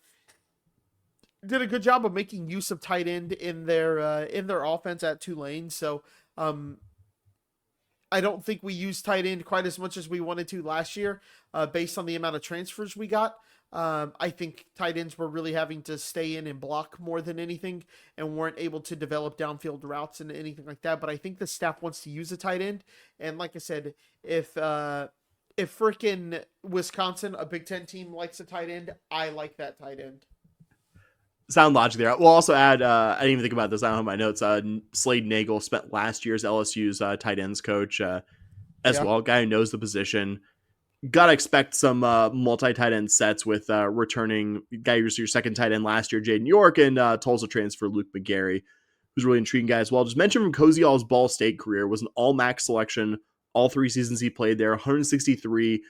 did a good job of making use of tight end in their offense at Tulane. So I don't think we used tight end quite as much as we wanted to last year, based on the amount of transfers we got. I think tight ends were really having to stay in and block more than anything and weren't able to develop downfield routes and anything like that. But I think the staff wants to use a tight end. And like I said, if freaking Wisconsin, a Big Ten team, likes a tight end, I like that tight end. Sound logic there. We'll also add, I didn't even think about this. I don't have my notes. Slade Nagel spent last year's LSU's tight ends coach as well. Guy who knows the position. Gotta expect some multi-tight end sets with returning guy who's your second tight end last year, Jaden York, and Tulsa transfer Luke McGarry, who's a really intriguing guy as well. Just mentioned from Kozial's Ball State career, was an all-MAC selection all 3 seasons he played there, 163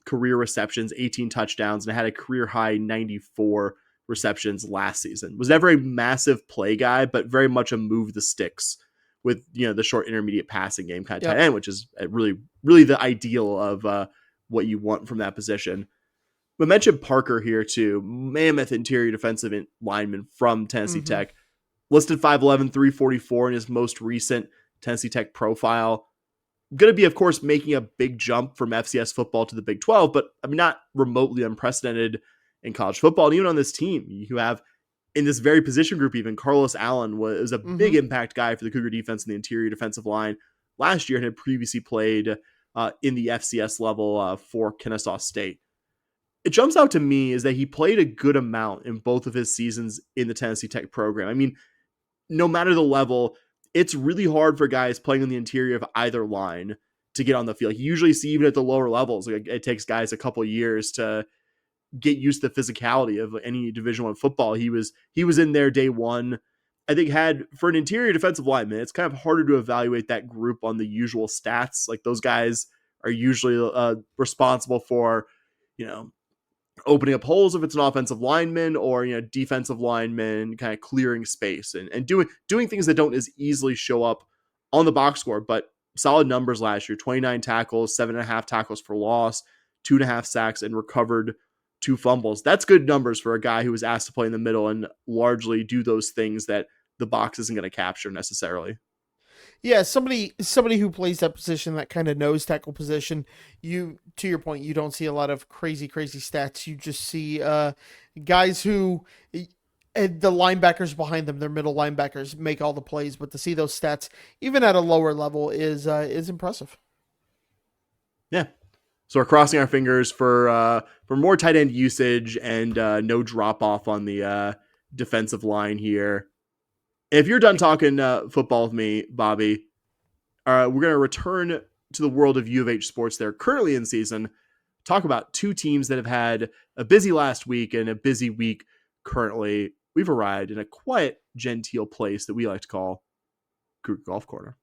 career receptions, 18 touchdowns, and had a career high 94 receptions last season. Was never a massive play guy, but very much a move the sticks with the short intermediate passing game kind of tight end, which is really, really the ideal of what you want from that position. We mentioned Parker here too, mammoth interior defensive lineman from Tennessee Tech, listed 5'11", 344 in his most recent Tennessee Tech profile. Going to be, of course, making a big jump from FCS football to the Big 12, but I mean, not remotely unprecedented in college football. And even on this team, you have in this very position group, even Carlos Allen was a big impact guy for the Cougar defense in the interior defensive line last year and had previously played in the FCS level for Kennesaw State. It jumps out to me is that he played a good amount in both of his seasons in the Tennessee Tech program. I mean, no matter the level, it's really hard for guys playing on the interior of either line to get on the field. You usually see even at the lower levels, it takes guys a couple years to get used to the physicality of any Division I football. He was in there day one. I think had for an interior defensive lineman, it's kind of harder to evaluate that group on the usual stats. Like those guys are usually responsible for, opening up holes if it's an offensive lineman or, defensive lineman kind of clearing space and doing things that don't as easily show up on the box score, but solid numbers last year, 29 tackles, 7.5 tackles for loss, 2.5 sacks, and recovered 2 fumbles. That's good numbers for a guy who was asked to play in the middle and largely do those things that the box isn't going to capture necessarily. Yeah, somebody who plays that position, that kind of nose tackle position, to your point, you don't see a lot of crazy stats. You just see guys who, the linebackers behind them, their middle linebackers, make all the plays. But to see those stats, even at a lower level, is impressive. Yeah. So we're crossing our fingers for more tight end usage and no drop off on the defensive line here. If you're done talking football with me, Bobby, we're going to return to the world of U of H sports. They're currently in season. Talk about 2 teams that have had a busy last week and a busy week currently. We've arrived in a quiet, genteel place that we like to call Cougar Golf Corner.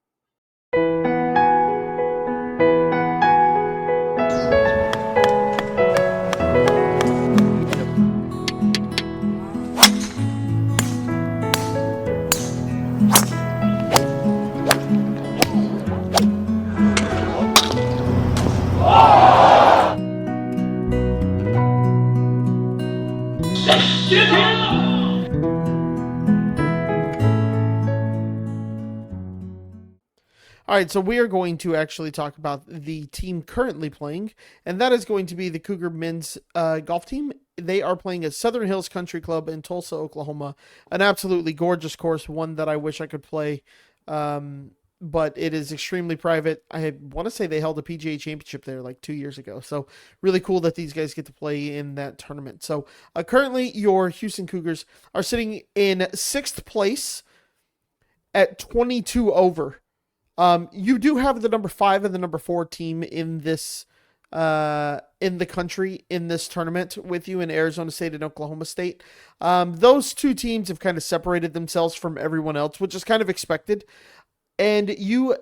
All right, so we are going to actually talk about the team currently playing, and that is going to be the Cougar men's golf team. They are playing at Southern Hills Country Club in Tulsa, Oklahoma. An absolutely gorgeous course, one that I wish I could play, but it is extremely private. I want to say they held a PGA championship there like 2 years ago, so really cool that these guys get to play in that tournament. So currently your Houston Cougars are sitting in 6th place at 22 over. You do have the number 5 and the number 4 team in this, in the country in this tournament with you in Arizona State and Oklahoma State. Those 2 teams have kind of separated themselves from everyone else, which is kind of expected. And you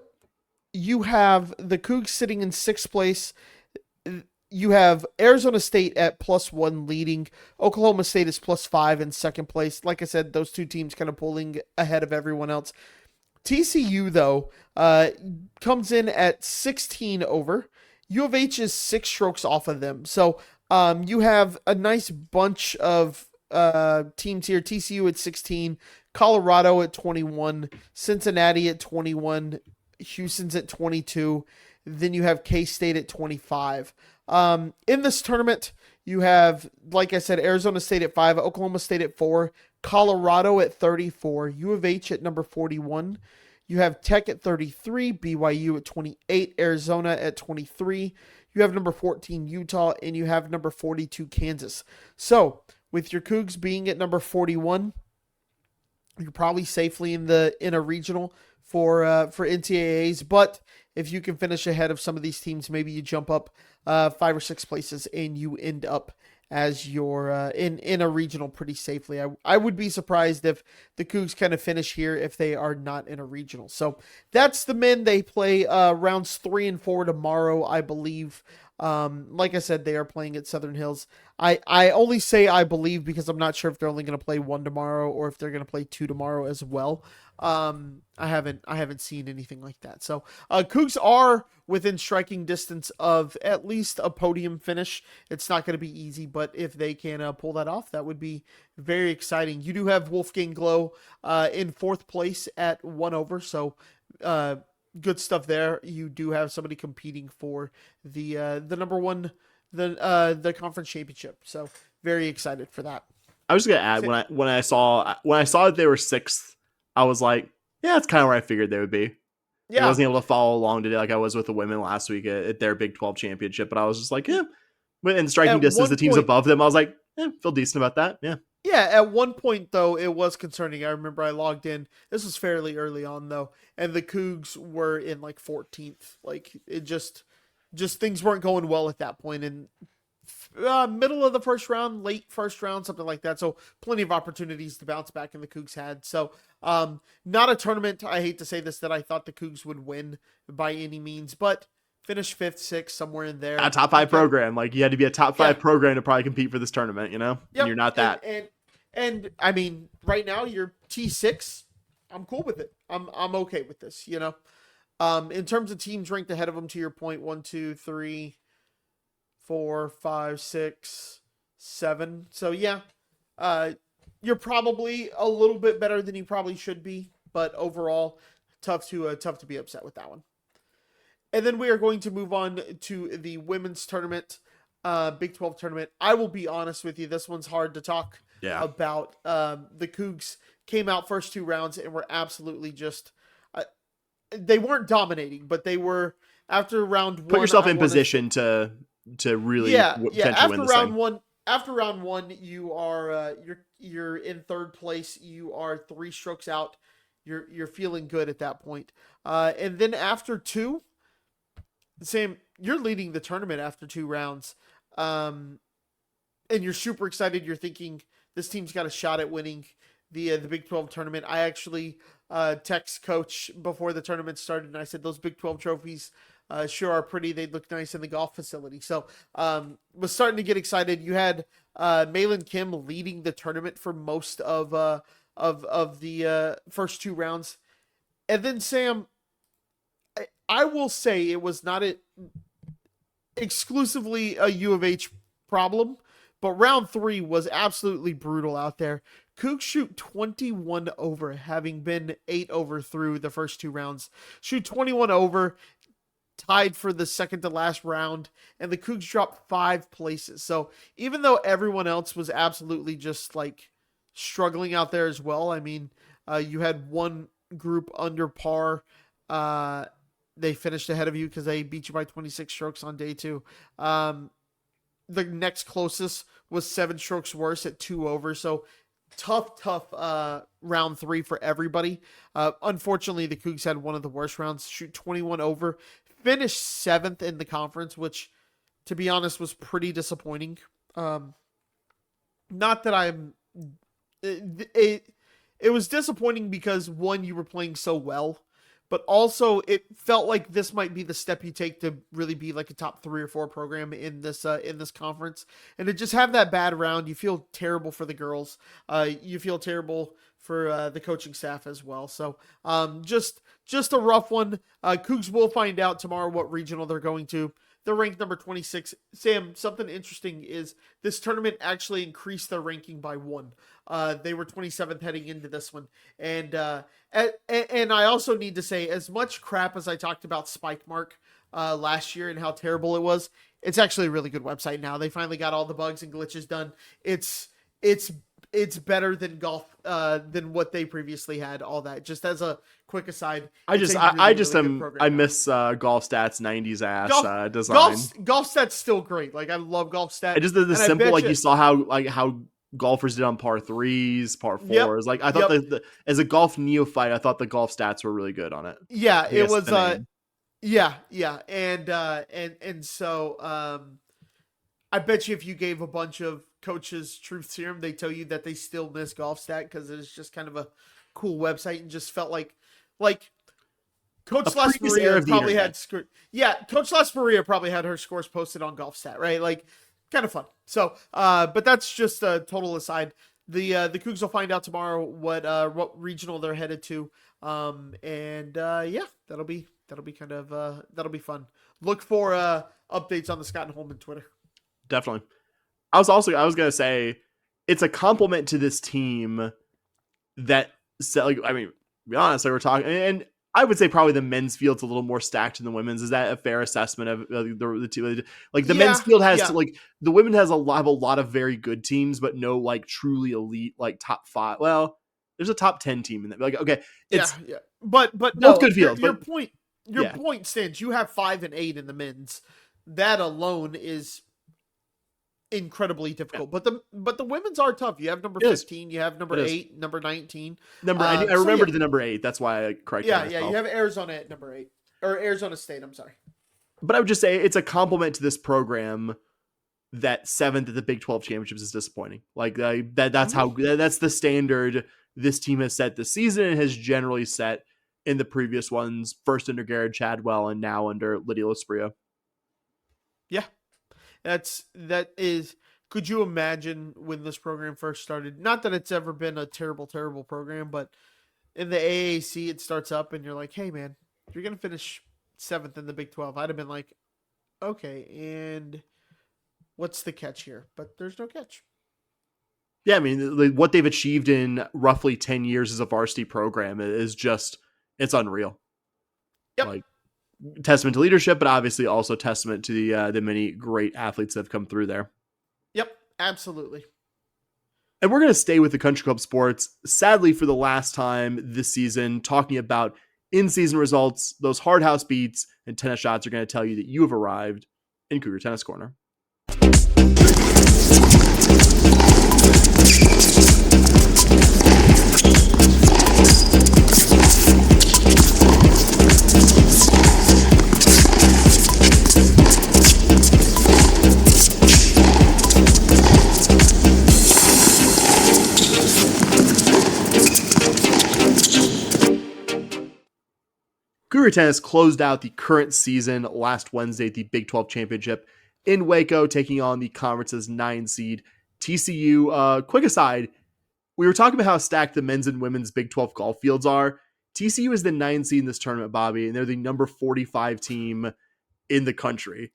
have the Cougs sitting in 6th place. You have Arizona State at +1 leading. Oklahoma State is +5 in 2nd place. Like I said, those 2 teams kind of pulling ahead of everyone else. TCU, though, comes in at 16 over. U of H is 6 strokes off of them. So you have a nice bunch of teams here. TCU at 16, Colorado at 21, Cincinnati at 21, Houston's at 22. Then you have K-State at 25. In this tournament, you have, like I said, Arizona State at 5, Oklahoma State at 4, Colorado at 34, U of H at number 41. You have Tech at 33, BYU at 28, Arizona at 23. You have number 14, Utah, and you have number 42, Kansas. So, with your Cougs being at number 41, you're probably safely in a regional for NCAAs. But if you can finish ahead of some of these teams, maybe you jump up 5 or 6 places and you end up as your in a regional pretty safely. I would be surprised if the Cougs kind of finish here if they are not in a regional. So that's the men. They play rounds 3 and 4 tomorrow, I believe. Like I said, they are playing at Southern Hills. I only say I believe because I'm not sure if they're only going to play 1 tomorrow or if they're going to play 2 tomorrow as well. I haven't seen anything like that. So Cougs are within striking distance of at least a podium finish. It's not going to be easy, but if they can pull that off, that would be very exciting. You do have Wolfgang Glow in 4th place at 1 over, so good stuff there. You do have somebody competing for the number one, the conference championship. So very excited for that. I was just gonna add when I saw that they were 6th, I was like, yeah, that's kind of where I figured they would be. Yeah, I wasn't able to follow along today like I was with the women last week at their Big 12 championship, but I was just like, yeah. But in striking At distance, one the teams point- above them, I was like, feel decent about that. Yeah. Yeah, at one point, though, it was concerning. I remember I logged in. This was fairly early on, though, and the Cougs were in, like, 14th. Like, it just things weren't going well at that point. And middle of the first round, late first round, something like that. So plenty of opportunities to bounce back, and the Cougs had. So not a tournament, I hate to say this, that I thought the Cougs would win by any means, but finished 5th, 6th, somewhere in there. A top 5 program. Like, you had to be a top 5 program to probably compete for this tournament, you know? Yep. And you're not that. And I mean, right now you're T6. I'm cool with it. I'm okay with this, you know? In terms of teams ranked ahead of them, to your point, 1, 2, 3, 4, 5, 6, 7. So yeah, you're probably a little bit better than you probably should be, but overall, tough to be upset with that one. And then we are going to move on to the women's tournament, Big 12 tournament. I will be honest with you, this one's hard to talk about. The Cougs came out first 2 rounds and were absolutely just, they weren't dominating, but they were after round 1. Put yourself in position to really potentially win this thing. After round 1, you are you're in 3rd place. You are 3 strokes out. You're feeling good at that point. And then after 2, Sam, you're leading the tournament after 2 rounds. And you're super excited. You're thinking this team's got a shot at winning the Big 12 tournament. I actually text coach before the tournament started, and I said, those Big 12 trophies sure are pretty. They'd look nice in the golf facility. So was starting to get excited. You had Malin Kim leading the tournament for most of the first 2 rounds. And then, Sam, I will say it was not exclusively a U of H problem, but round 3 was absolutely brutal out there. Cougs shoot 21 over, having been 8 over through the first 2 rounds. Shoot 21 over, tied for the second to last round, and the Cougs dropped 5 places. So even though everyone else was absolutely just like struggling out there as well, I mean, you had one group under par. They finished ahead of you because they beat you by 26 strokes on day 2. The next closest was 7 strokes worse at 2 over. So tough round 3 for everybody. Unfortunately, the Cougs had one of the worst rounds, shoot 21 over, finished 7th in the conference, which, to be honest, was pretty disappointing. Not that I'm... It was disappointing because, one, you were playing so well, but also it felt like this might be the step you take to really be like a top 3 or 4 program in this conference. And to just have that bad round, you feel terrible for the girls. You feel terrible for the coaching staff as well. So just a rough one. Cougs will find out tomorrow what regional they're going to. They're ranked number 26. Sam, something interesting is this tournament actually increased their ranking by 1. They were 27th heading into this one. And I also need to say, as much crap as I talked about Spike Mark last year and how terrible it was, it's actually a really good website now. They finally got all the bugs and glitches done. It's better than golf than what they previously had. All that, just as a quick aside. I miss Golf Stats 90s ass design. Golf Stats still great. Like, I love Golf Stats. It just the simple, like you saw how golfers did on par 3s, par 4s. Yep. Like, I thought as a golf neophyte, I thought the Golf Stats were really good on it. Yeah, it was. Yeah, and so I bet you if you gave a bunch of coaches truth serum, they tell you that they still miss Golf Stat because it's just kind of a cool website and just felt like Coach Las Maria probably had Coach Las Maria probably had her scores posted on Golf Stat, right? Like, kind of fun. So, but that's just a total aside. The Cougs will find out tomorrow what regional they're headed to, and that'll be fun. Look for updates on the Scott and Holman Twitter. Definitely. I was gonna say it's a compliment to this team that, like, I mean, to be honest, like we're talking, and I would say probably the men's field's a little more stacked than the women's. Is that a fair assessment of the two? Like the men's field has to, like, the women have a lot of very good teams, but no like truly elite like top 5. Well, there's a top 10 team in that. Like, okay, it's but both no, good fields. Your point stands. You have 5 and 8 in the men's. That alone is incredibly difficult. But the women's are tough. You have number 15, you have number 8, number 19. I remembered the number 8. That's why I corrected myself. Yeah, you have Arizona at number 8. Or Arizona State, I'm sorry. But I would just say it's a compliment to this program that 7th at the Big 12 championships is disappointing. Like that's how that's the standard this team has set this season and has generally set in the previous ones, first under Garrett Chadwell and now under Lydia Laspria. Yeah. That is, could you imagine when this program first started? Not that it's ever been a terrible program, but in the AAC, it starts up and you're like, hey man, you're going to finish 7th in the Big 12. I'd have been like, okay, and what's the catch here? But there's no catch. Yeah, I mean, what they've achieved in roughly 10 years as a varsity program is just, it's unreal. Yep. Like, testament to leadership, but obviously also testament to the many great athletes that have come through there. Yep, absolutely. And we're going to stay with the country club sports, sadly for the last time this season, talking about in-season results. Those hard house beats and tennis shots are going to tell you that you have arrived in Cougar Tennis Corner. Cougar Tennis closed out the current season last Wednesday at the Big 12 Championship in Waco, taking on the conference's 9 seed TCU. Quick aside, we were talking about how stacked the men's and women's Big 12 golf fields are. TCU is the 9 seed in this tournament, Bobby, and they're the number 45 team in the country.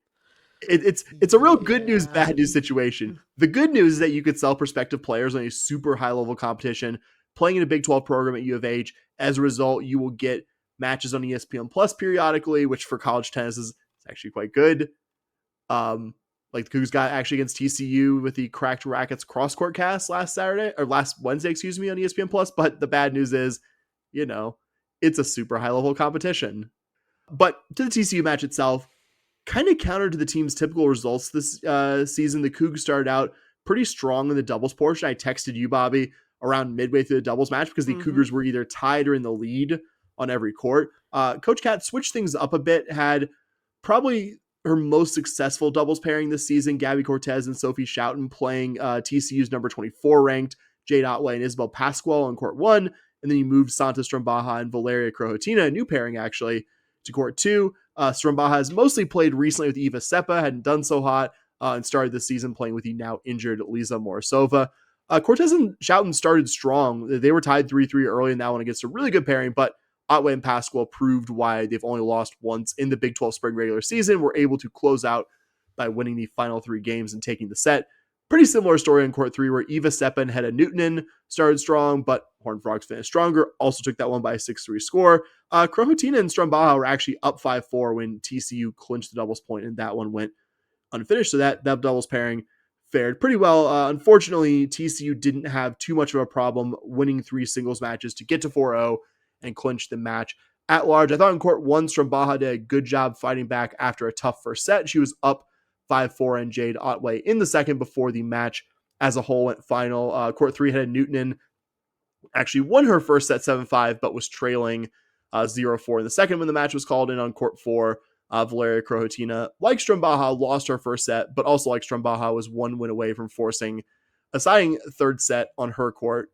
It's a real good news, bad news situation. The good news is that you could sell prospective players on a super high level competition playing in a Big 12 program at U of H. As a result, you will get matches on ESPN Plus periodically, which for college tennis is actually quite good. Like the Cougars got actually against TCU with the Cracked Rackets cross court cast last Wednesday, on ESPN Plus. But the bad news is, it's a super high level competition. But to the TCU match itself, kind of counter to the team's typical results this season, the Cougs started out pretty strong in the doubles portion. I texted you, Bobby, around midway through the doubles match because the Cougars were either tied or in the lead on every court. Coach Kat switched things up a bit, had probably her most successful doubles pairing this season, Gabby Cortez and Sophie Schouten playing TCU's number 24 ranked Jade Otway and Isabel Pascual on court 1, and then he moved Santa Strombaja and Valeria Krohotina, a new pairing actually, to court 2. Strombaja has mostly played recently with Eva Seppa, hadn't done so hot, and started this season playing with the now injured Lisa Morosova. Cortez and Schouten started strong. They were tied 3-3 early in that one against a really good pairing, but Otway and Pascual proved why they've only lost once in the Big 12 spring regular season. Were able to close out by winning the final 3 games and taking the set. Pretty similar story in court 3 where Eva Seppa and Hedda Newtonen started strong, but Horned Frogs finished stronger. Also took that one by a 6-3 score. Krohotina and Strombaja were actually up 5-4 when TCU clinched the doubles point, and that one went unfinished. So that doubles pairing fared pretty well. Unfortunately, TCU didn't have too much of a problem winning 3 singles matches to get to 4-0 and clinch the match at large. I thought in court 1, Strombaja did a good job fighting back after a tough first set. She was up 5-4 and Jade Otway in the second before the match as a whole went final. Court 3 had Newtonen actually won her first set 7-5, but was trailing 0-4 in the second when the match was called in. On court 4. Valeria Krohotina, like Strombaja, lost her first set, but also like Strombaja was 1 win away from forcing a siding third set on her court.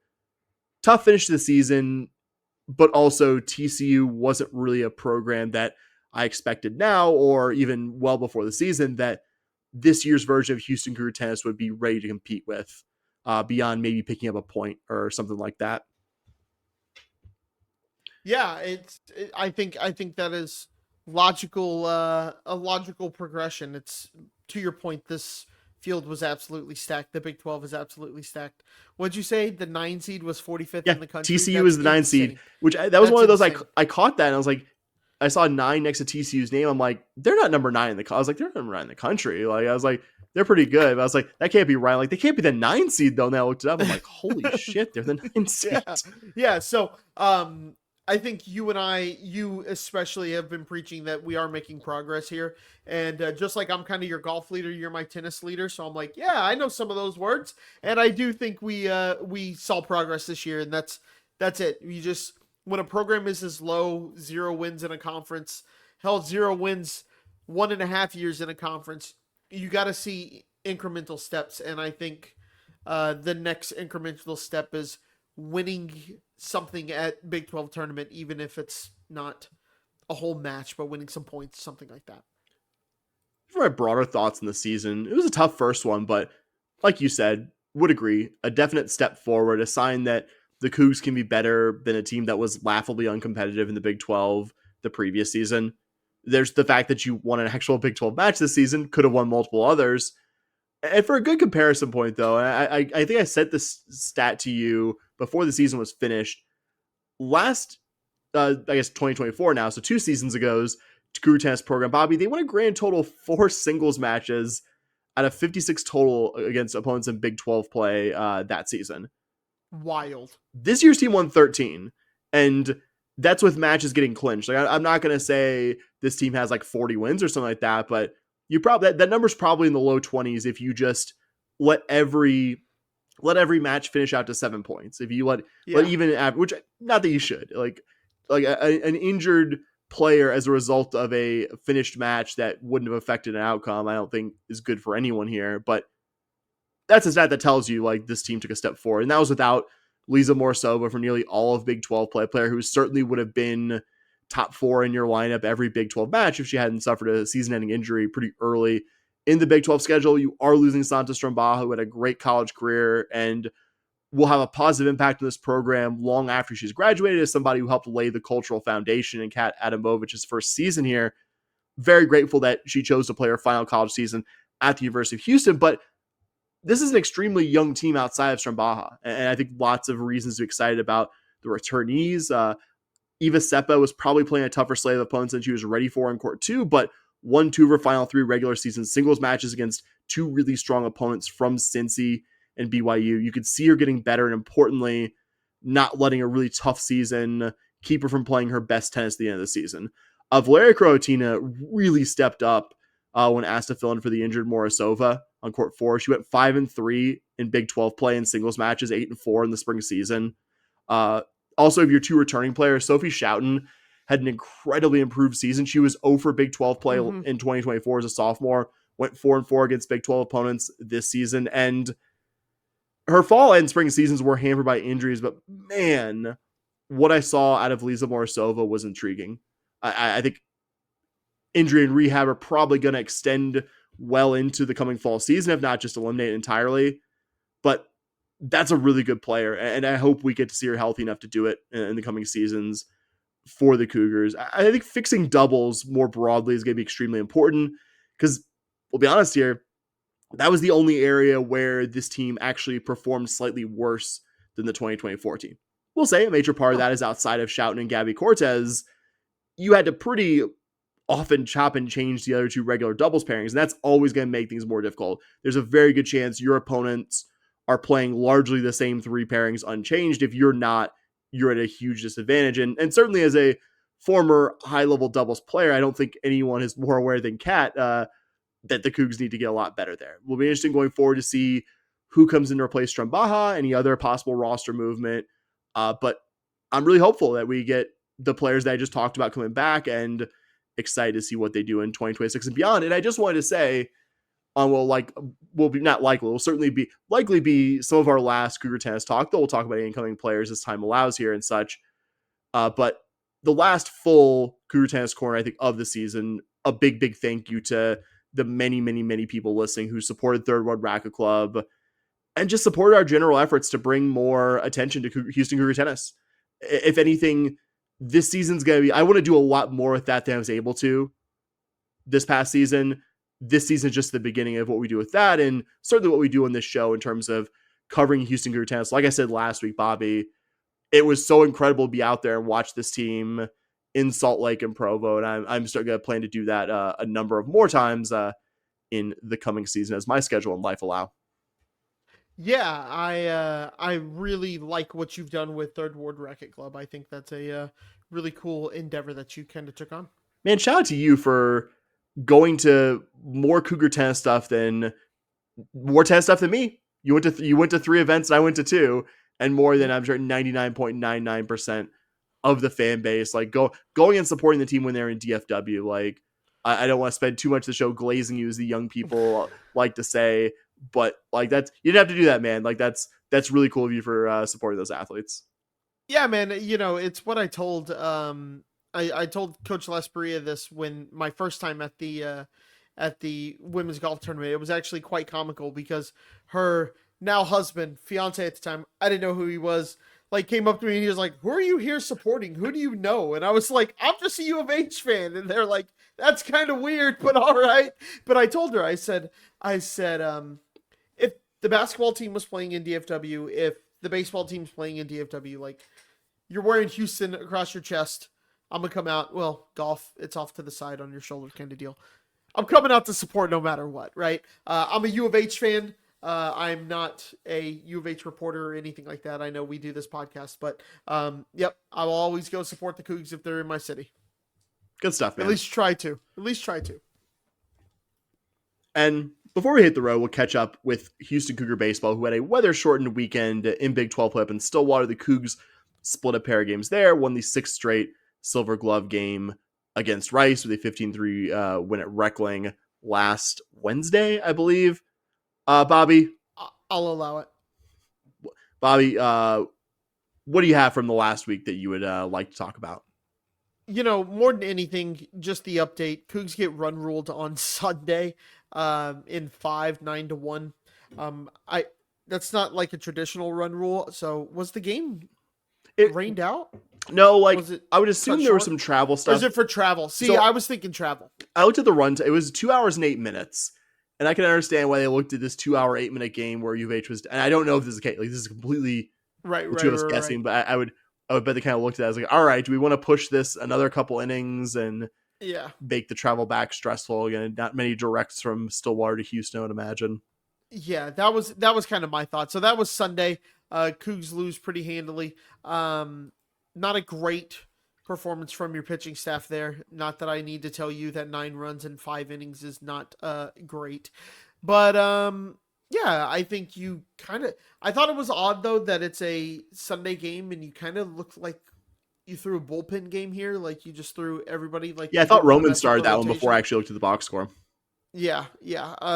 Tough finish to the season, but also TCU wasn't really a program that I expected now or even well before the season that this year's version of Houston Cougar Tennis would be ready to compete with beyond maybe picking up a point or something like that. Yeah, I think that is logical, a logical progression. It's, to your point, this field was absolutely stacked. The Big 12 is absolutely stacked. What'd you say? The 9 seed was 45th Yeah, in the country? TCU is the 9 seed, which that was That's one of those, insane. I caught that and I was like, I saw 9 next to TCU's name. I'm like, they're not number 9 in the, I was like, they're number 9 in the country. Like, I was like, they're pretty good. But I was like, that can't be right. Like, they can't be the 9 seed though. And I looked it up. I'm like, holy shit, they're the 9 seed. Yeah. So, I think you especially have been preaching that we are making progress here. And just like I'm kind of your golf leader, you're my tennis leader. So I'm like, yeah, I know some of those words. And I do think we saw progress this year. And that's it. You just, when a program is as low, 0 wins in a conference, hell, 0 wins 1.5 years in a conference, you got to see incremental steps. And I think the next incremental step is winning something at Big 12 tournament, even if it's not a whole match, but winning some points, something like that. For my broader thoughts on the season, it was a tough first one, but like you said, would agree, a definite step forward, a sign that the Cougs can be better than a team that was laughably uncompetitive in the Big 12 the previous season. There's the fact that you won an actual Big 12 match this season, could have won multiple others. And for a good comparison point, though, I think I sent this stat to you before the season was finished. Last, I guess 2024 now, so 2 seasons ago's Cougar tennis program, Bobby, they won a grand total of 4 singles matches out of 56 total against opponents in Big 12 play that season. Wild. This year's team won 13, and that's with matches getting clinched. Like, I'm not going to say this team has like 40 wins or something like that, but you probably that number's probably in the low 20s if you just let every match finish out to 7 points. If you let even which, not that you should, like an injured player as a result of a finished match that wouldn't have affected an outcome, I don't think is good for anyone here. But that's a stat that tells you like this team took a step forward, and that was without Lisa Morsova for nearly all of Big 12 play, a player who certainly would have been top 4 in your lineup every Big 12 match if she hadn't suffered a season-ending injury pretty early in the Big 12 schedule. You are losing Santa Strombaja, who had a great college career and will have a positive impact on this program long after she's graduated, as somebody who helped lay the cultural foundation in Kat Adamovic's first season here. Very grateful that she chose to play her final college season at the University of Houston, but this is an extremely young team outside of Strombaja, and I think lots of reasons to be excited about the returnees. Eva Seppa was probably playing a tougher slate of opponents than she was ready for in court 2, but won 2 of her final 3 regular season singles matches against 2 really strong opponents from Cincy and BYU. You could see her getting better, and importantly, not letting a really tough season keep her from playing her best tennis at the end of the season. Valeria Kroatina really stepped up when asked to fill in for the injured Morisova on court 4. She went 5-3 in Big 12 play in singles matches, 8-4 in the spring season. Also, of your 2 returning players, Sophie Schouten had an incredibly improved season. She was 0 for Big 12 play in 2024 as a sophomore, went 4-4 against Big 12 opponents this season. And her fall and spring seasons were hampered by injuries, but man, what I saw out of Lisa Morisova was intriguing. I think injury and rehab are probably going to extend well into the coming fall season, if not just eliminate entirely. But that's a really good player, and I hope we get to see her healthy enough to do it in the coming seasons for the Cougars. I think fixing doubles more broadly is going to be extremely important, because we'll be honest here, that was the only area where this team actually performed slightly worse than the 2024 team. We'll say a major part of that is outside of Schouten and Gabby Cortez, you had to pretty often chop and change the other 2 regular doubles pairings, and that's always going to make things more difficult. There's a very good chance your opponents are playing largely the same 3 pairings unchanged. If you're not, you're at a huge disadvantage. And certainly as a former high-level doubles player, I don't think anyone is more aware than Kat that the Cougs need to get a lot better there. Will be interesting going forward to see who comes in to replace Strombaja, any other possible roster movement. But I'm really hopeful that we get the players that I just talked about coming back, and excited to see what they do in 2026 and beyond. And I just wanted to say, will certainly be likely be some of our last Cougar tennis talk, though we'll talk about incoming players as time allows here and such. But the last full Cougar tennis corner, I think, of the season, a big thank you to the many people listening who supported Third World Racket Club and just supported our general efforts to bring more attention to Houston Cougar tennis. If anything, this season's going to be, I want to do a lot more with that than I was able to this past season. this season is just the beginning of what we do with that, and certainly what we do on this show in terms of covering Houston Cougar tennis. Like I said last week, Bobby, it was so incredible to be out there and watch this team in Salt Lake and Provo, and I'm still going to plan to do that a number of more times in the coming season as my schedule and life allow. Yeah, I really like what you've done with Third Ward Racket Club. I think that's a really cool endeavor that you kind of took on. Man, shout out to you for going to more Cougar tennis stuff than me. You went to 3 events and I went to 2, and more than I'm sure 99.99% of the fan base. Like going and supporting the team when they're in DFW. Like I don't want to spend too much of the show glazing you, as the young people like to say, but like you didn't have to do that, man. Like that's really cool of you for supporting those athletes. Yeah, man. It's what I told. I told Coach Lesperia this when my first time at the women's golf tournament. It was actually quite comical because her now husband, fiance at the time, I didn't know who he was, like came up to me and he was like, "Who are you here supporting? Who do you know?" And I was like, "I'm just a U of H fan." And they're like, "That's kind of weird, but all right." But I told her, I said, if the basketball team was playing in DFW, if the baseball team's playing in DFW, like you're wearing Houston across your chest, I'm going to come out. Well, golf, it's off to the side on your shoulder kind of deal. I'm coming out to support no matter what, right? I'm a U of H fan. I'm not a U of H reporter or anything like that. I know we do this podcast, but yep, I will always go support the Cougs if they're in my city. Good stuff, man. At least try to. And before we hit the road, we'll catch up with Houston Cougar baseball, who had a weather-shortened weekend in Big 12 play up in Stillwater. The Cougs split a pair of games there, won the 6th straight Silver Glove game against Rice with a 15-3 win at Reckling last Wednesday, I believe. Bobby? I'll allow it. Bobby, what do you have from the last week that you would like to talk about? More than anything, just the update. Cougs get run ruled on Sunday in 5, 9-1. That's not like a traditional run rule. So was the game rained out? No, I would assume there was some travel stuff. Or is it for travel? See, I was thinking travel. I looked at the run. It was 2 hours and 8 minutes. And I can understand why they looked at this 2 hour, 8 minute game where U of H was, and I don't know if this is the case. Like, this is completely right. Two of us guessing, but I would bet they kind of looked at it as like, all right, do we want to push this another couple innings and make the travel back stressful? Again, not many directs from Stillwater to Houston, I would imagine. Yeah, that was kind of my thought. So that was Sunday. Cougs lose pretty handily. Not a great performance from your pitching staff there. Not that I need to tell you that 9 runs in 5 innings is not great. But yeah, I think I thought it was odd though that it's a Sunday game and you kind of looked like you threw a bullpen game here. Like you just threw everybody like. Yeah, I thought Roman started that one before I actually looked at the box score. Yeah.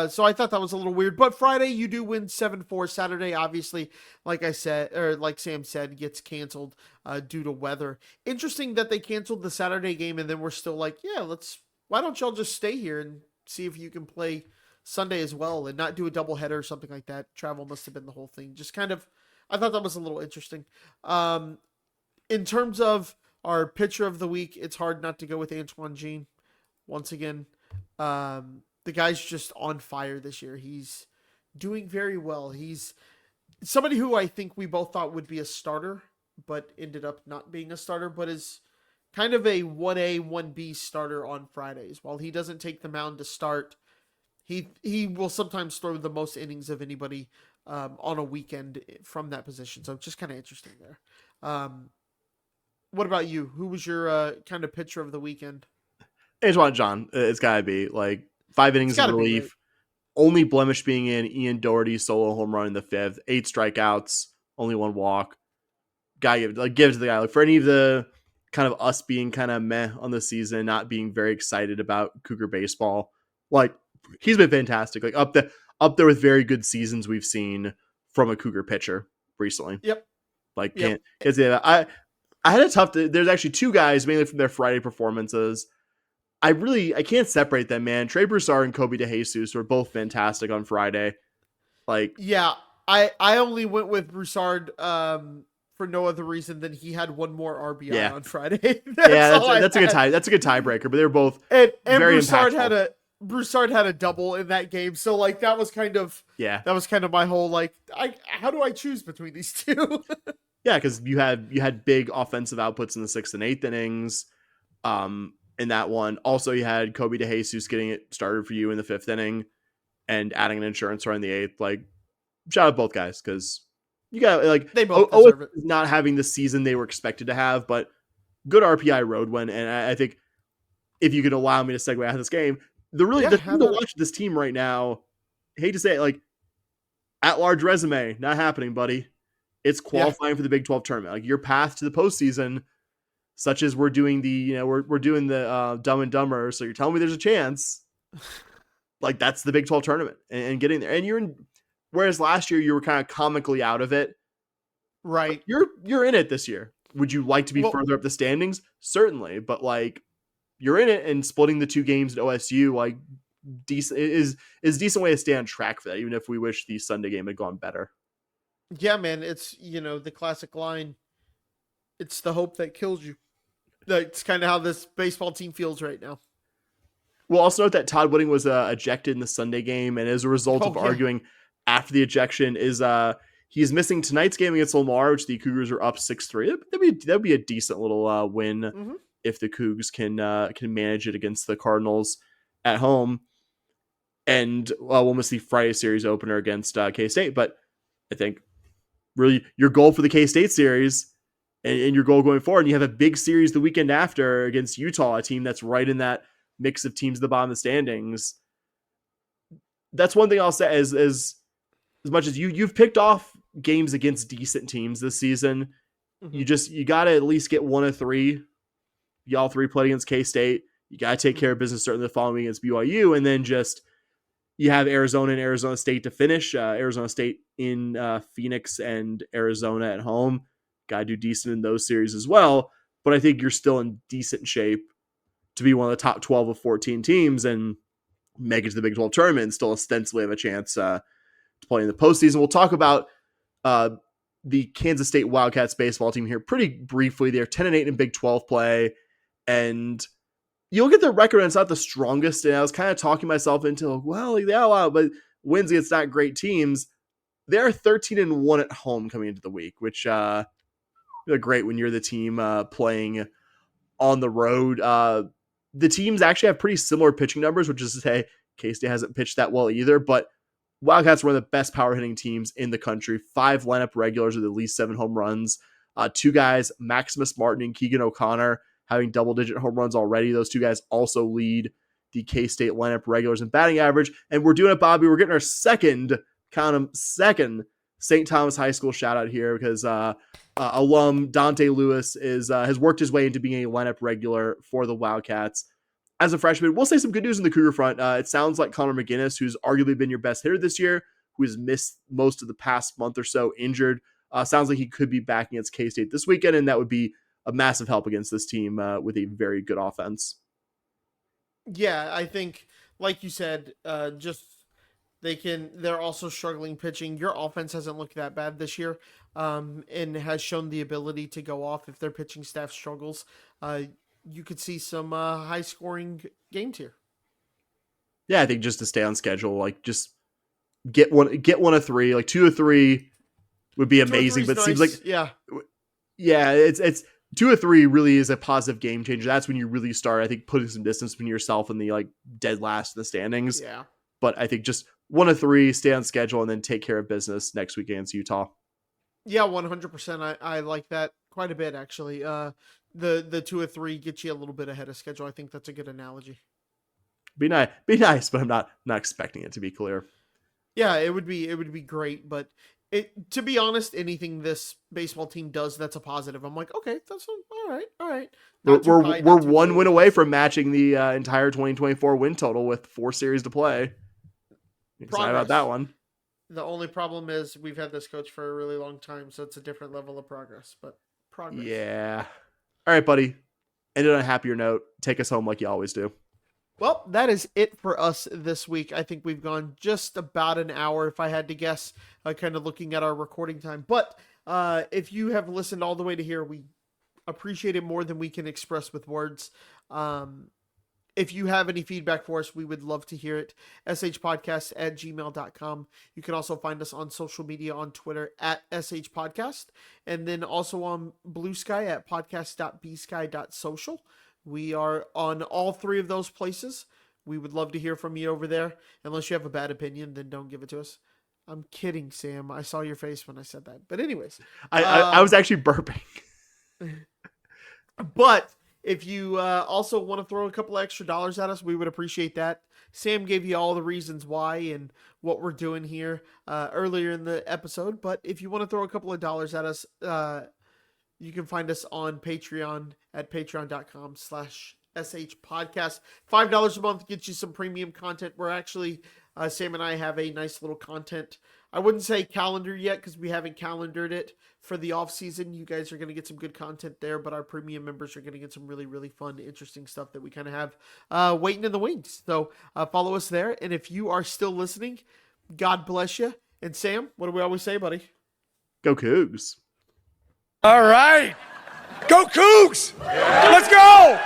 So I thought that was a little weird, but Friday you do win 7-4. Saturday, obviously, like I said, or like Sam said, gets canceled due to weather. Interesting that they canceled the Saturday game and then we're still like, yeah, why don't y'all just stay here and see if you can play Sunday as well and not do a doubleheader or something like that. Travel must have been the whole thing. Just kind of, I thought that was a little interesting. In terms of our pitcher of the week, it's hard not to go with Antoine Jean once again. The guy's just on fire this year. He's doing very well. He's somebody who I think we both thought would be a starter, but ended up not being a starter, but is kind of a 1A, 1B starter on Fridays. While he doesn't take the mound to start, he will sometimes throw the most innings of anybody on a weekend from that position. So just kind of interesting there. What about you? Who was your kind of pitcher of the weekend? Antoine John. It's got to be like 5 innings of relief. Only blemish being in Ian Doherty's solo home run in the 5th. 8 strikeouts, only 1 walk. Give it to the guy. Like for any of the kind of us being kind of meh on the season, not being very excited about Cougar baseball, like he's been fantastic. Like up there with very good seasons we've seen from a Cougar pitcher recently. Yep. Like I had a tough. There's actually 2 guys mainly from their Friday performances. I can't separate them, man. Trey Broussard and Kobe DeJesus were both fantastic on Friday. Like, yeah, I only went with Broussard for no other reason than he had 1 more RBI on Friday. That's a good tie. That's a good tiebreaker. But they're both and very Broussard impactful. Broussard had a double in that game, so like that was kind of my whole like, how do I choose between these two? Yeah, because you had big offensive outputs in the 6th and 8th innings. In that one, also you had Kobe DeJesus getting it started for you in the 5th inning and adding an insurance run in the 8th. Like, shout out both guys because you got like they both deserve it. Not having the season they were expected to have, but good RPI road win. And I think if you could allow me to segue out of this game, the thing to watch this team right now, hate to say it, like at large resume, not happening, buddy. It's qualifying for the Big 12 tournament. Like your path to the postseason, such as we're doing we're doing the Dumb and Dumber. So you're telling me there's a chance, like that's the Big 12 tournament and getting there. And whereas last year you were kind of comically out of it, right? You're in it this year. Would you like to be further up the standings? Certainly, but like you're in it, and splitting the 2 games at OSU like decent is a decent way to stay on track for that. Even if we wish the Sunday game had gone better. Yeah, man, it's the classic line. It's the hope that kills you. That's kind of how this baseball team feels right now. We'll also note that Todd Whitting was ejected in the Sunday game, and as a result of arguing after the ejection, he's missing tonight's game against Lamar, which the Cougars are up 6-3. That'd be a decent little win if the Cougs can manage it against the Cardinals at home, and we'll miss the Friday series opener against K-State. But I think really your goal for the K-State series and your goal going forward, and you have a big series the weekend after against Utah, a team that's right in that mix of teams at the bottom of the standings. That's one thing I'll say as much as you've picked off games against decent teams this season, you got to at least get 1 of 3. Y'all 3 played against K-State. You got to take care of business starting the following against BYU, and then just you have Arizona and Arizona State to finish. Arizona State in Phoenix and Arizona at home. Got to do decent in those series as well. But I think you're still in decent shape to be one of the top 12 of 14 teams and make it to the Big 12 tournament and still ostensibly have a chance to play in the postseason. We'll talk about the Kansas State Wildcats baseball team here pretty briefly. They're 10-8 in Big 12 play. And you look at their record and it's not the strongest. And I was kind of talking myself into, well, yeah, wow, but wins against not great teams. They're 13-1 at home coming into the week, which great when you're the team playing on the road. The teams actually have pretty similar pitching numbers, which is to say K-State hasn't pitched that well either, but Wildcats are one of the best power hitting teams in the country. 5 lineup regulars with at least 7 home runs. 2 guys, Maximus Martin and Keegan O'Connor, having double-digit home runs already. Those 2 guys also lead the K-State lineup regulars in batting average. And we're doing it, Bobby. We're getting our second St. Thomas High School shout-out here because alum Dante Lewis has worked his way into being a lineup regular for the Wildcats as a freshman. We'll say some good news in the Cougar front. It sounds like Connor McGinnis, who's arguably been your best hitter this year, who has missed most of the past month or so injured. Sounds like he could be back against K-State this weekend, and that would be a massive help against this team with a very good offense. Yeah, I think, like you said, they're also struggling pitching. Your offense hasn't looked that bad this year, and has shown the ability to go off if their pitching staff struggles. You could see some high scoring games here. Yeah, I think just to stay on schedule, like just get 1 of 3, like 2 of 3 would be amazing. But it seems like it's 2 of 3 really is a positive game changer. That's when you really start, I think, putting some distance between yourself and the like dead last in the standings. Yeah. But I think just 1 of 3, stay on schedule, and then take care of business next week against Utah. Yeah, 100%. I like that quite a bit, actually. The 2 of 3 gets you a little bit ahead of schedule. I think that's a good analogy. Be nice, but I'm not expecting it to be clear. Yeah, it would be great, but to be honest, anything this baseball team does that's a positive, I'm like, okay, that's all right. We're 1 win away from matching the entire 2024 win total with 4 series to play. Excited about that one. The only problem is we've had this coach for a really long time, so it's a different level of progress. But progress. Yeah. All right, buddy. Ended on a happier note. Take us home like you always do. Well, that is it for us this week. I think we've gone just about an hour, if I had to guess, kind of looking at our recording time. But if you have listened all the way to here, we appreciate it more than we can express with words. if you have any feedback for us, we would love to hear it. shpodcast@gmail.com. You can also find us on social media on Twitter @shpodcast, and then also on Blue Sky at podcast.bsky.social. We are on all 3 of those places. We would love to hear from you over there. Unless you have a bad opinion, then don't give it to us. I'm kidding, Sam. I saw your face when I said that. But anyways. I was actually burping. But if you also want to throw a couple extra dollars at us, we would appreciate that. Sam gave you all the reasons why and what we're doing here earlier in the episode. But if you want to throw a couple of dollars at us, you can find us on Patreon at patreon.com/shpodcast. $5 a month gets you some premium content. We're actually, Sam and I have a nice little content. I wouldn't say calendar yet because we haven't calendared it for the off season. You guys are going to get some good content there, but our premium members are going to get some really, really fun, interesting stuff that we kind of have waiting in the wings. So follow us there. And if you are still listening, God bless you. And Sam, what do we always say, buddy? Go Cougs. All right. Go Cougs! Let's go!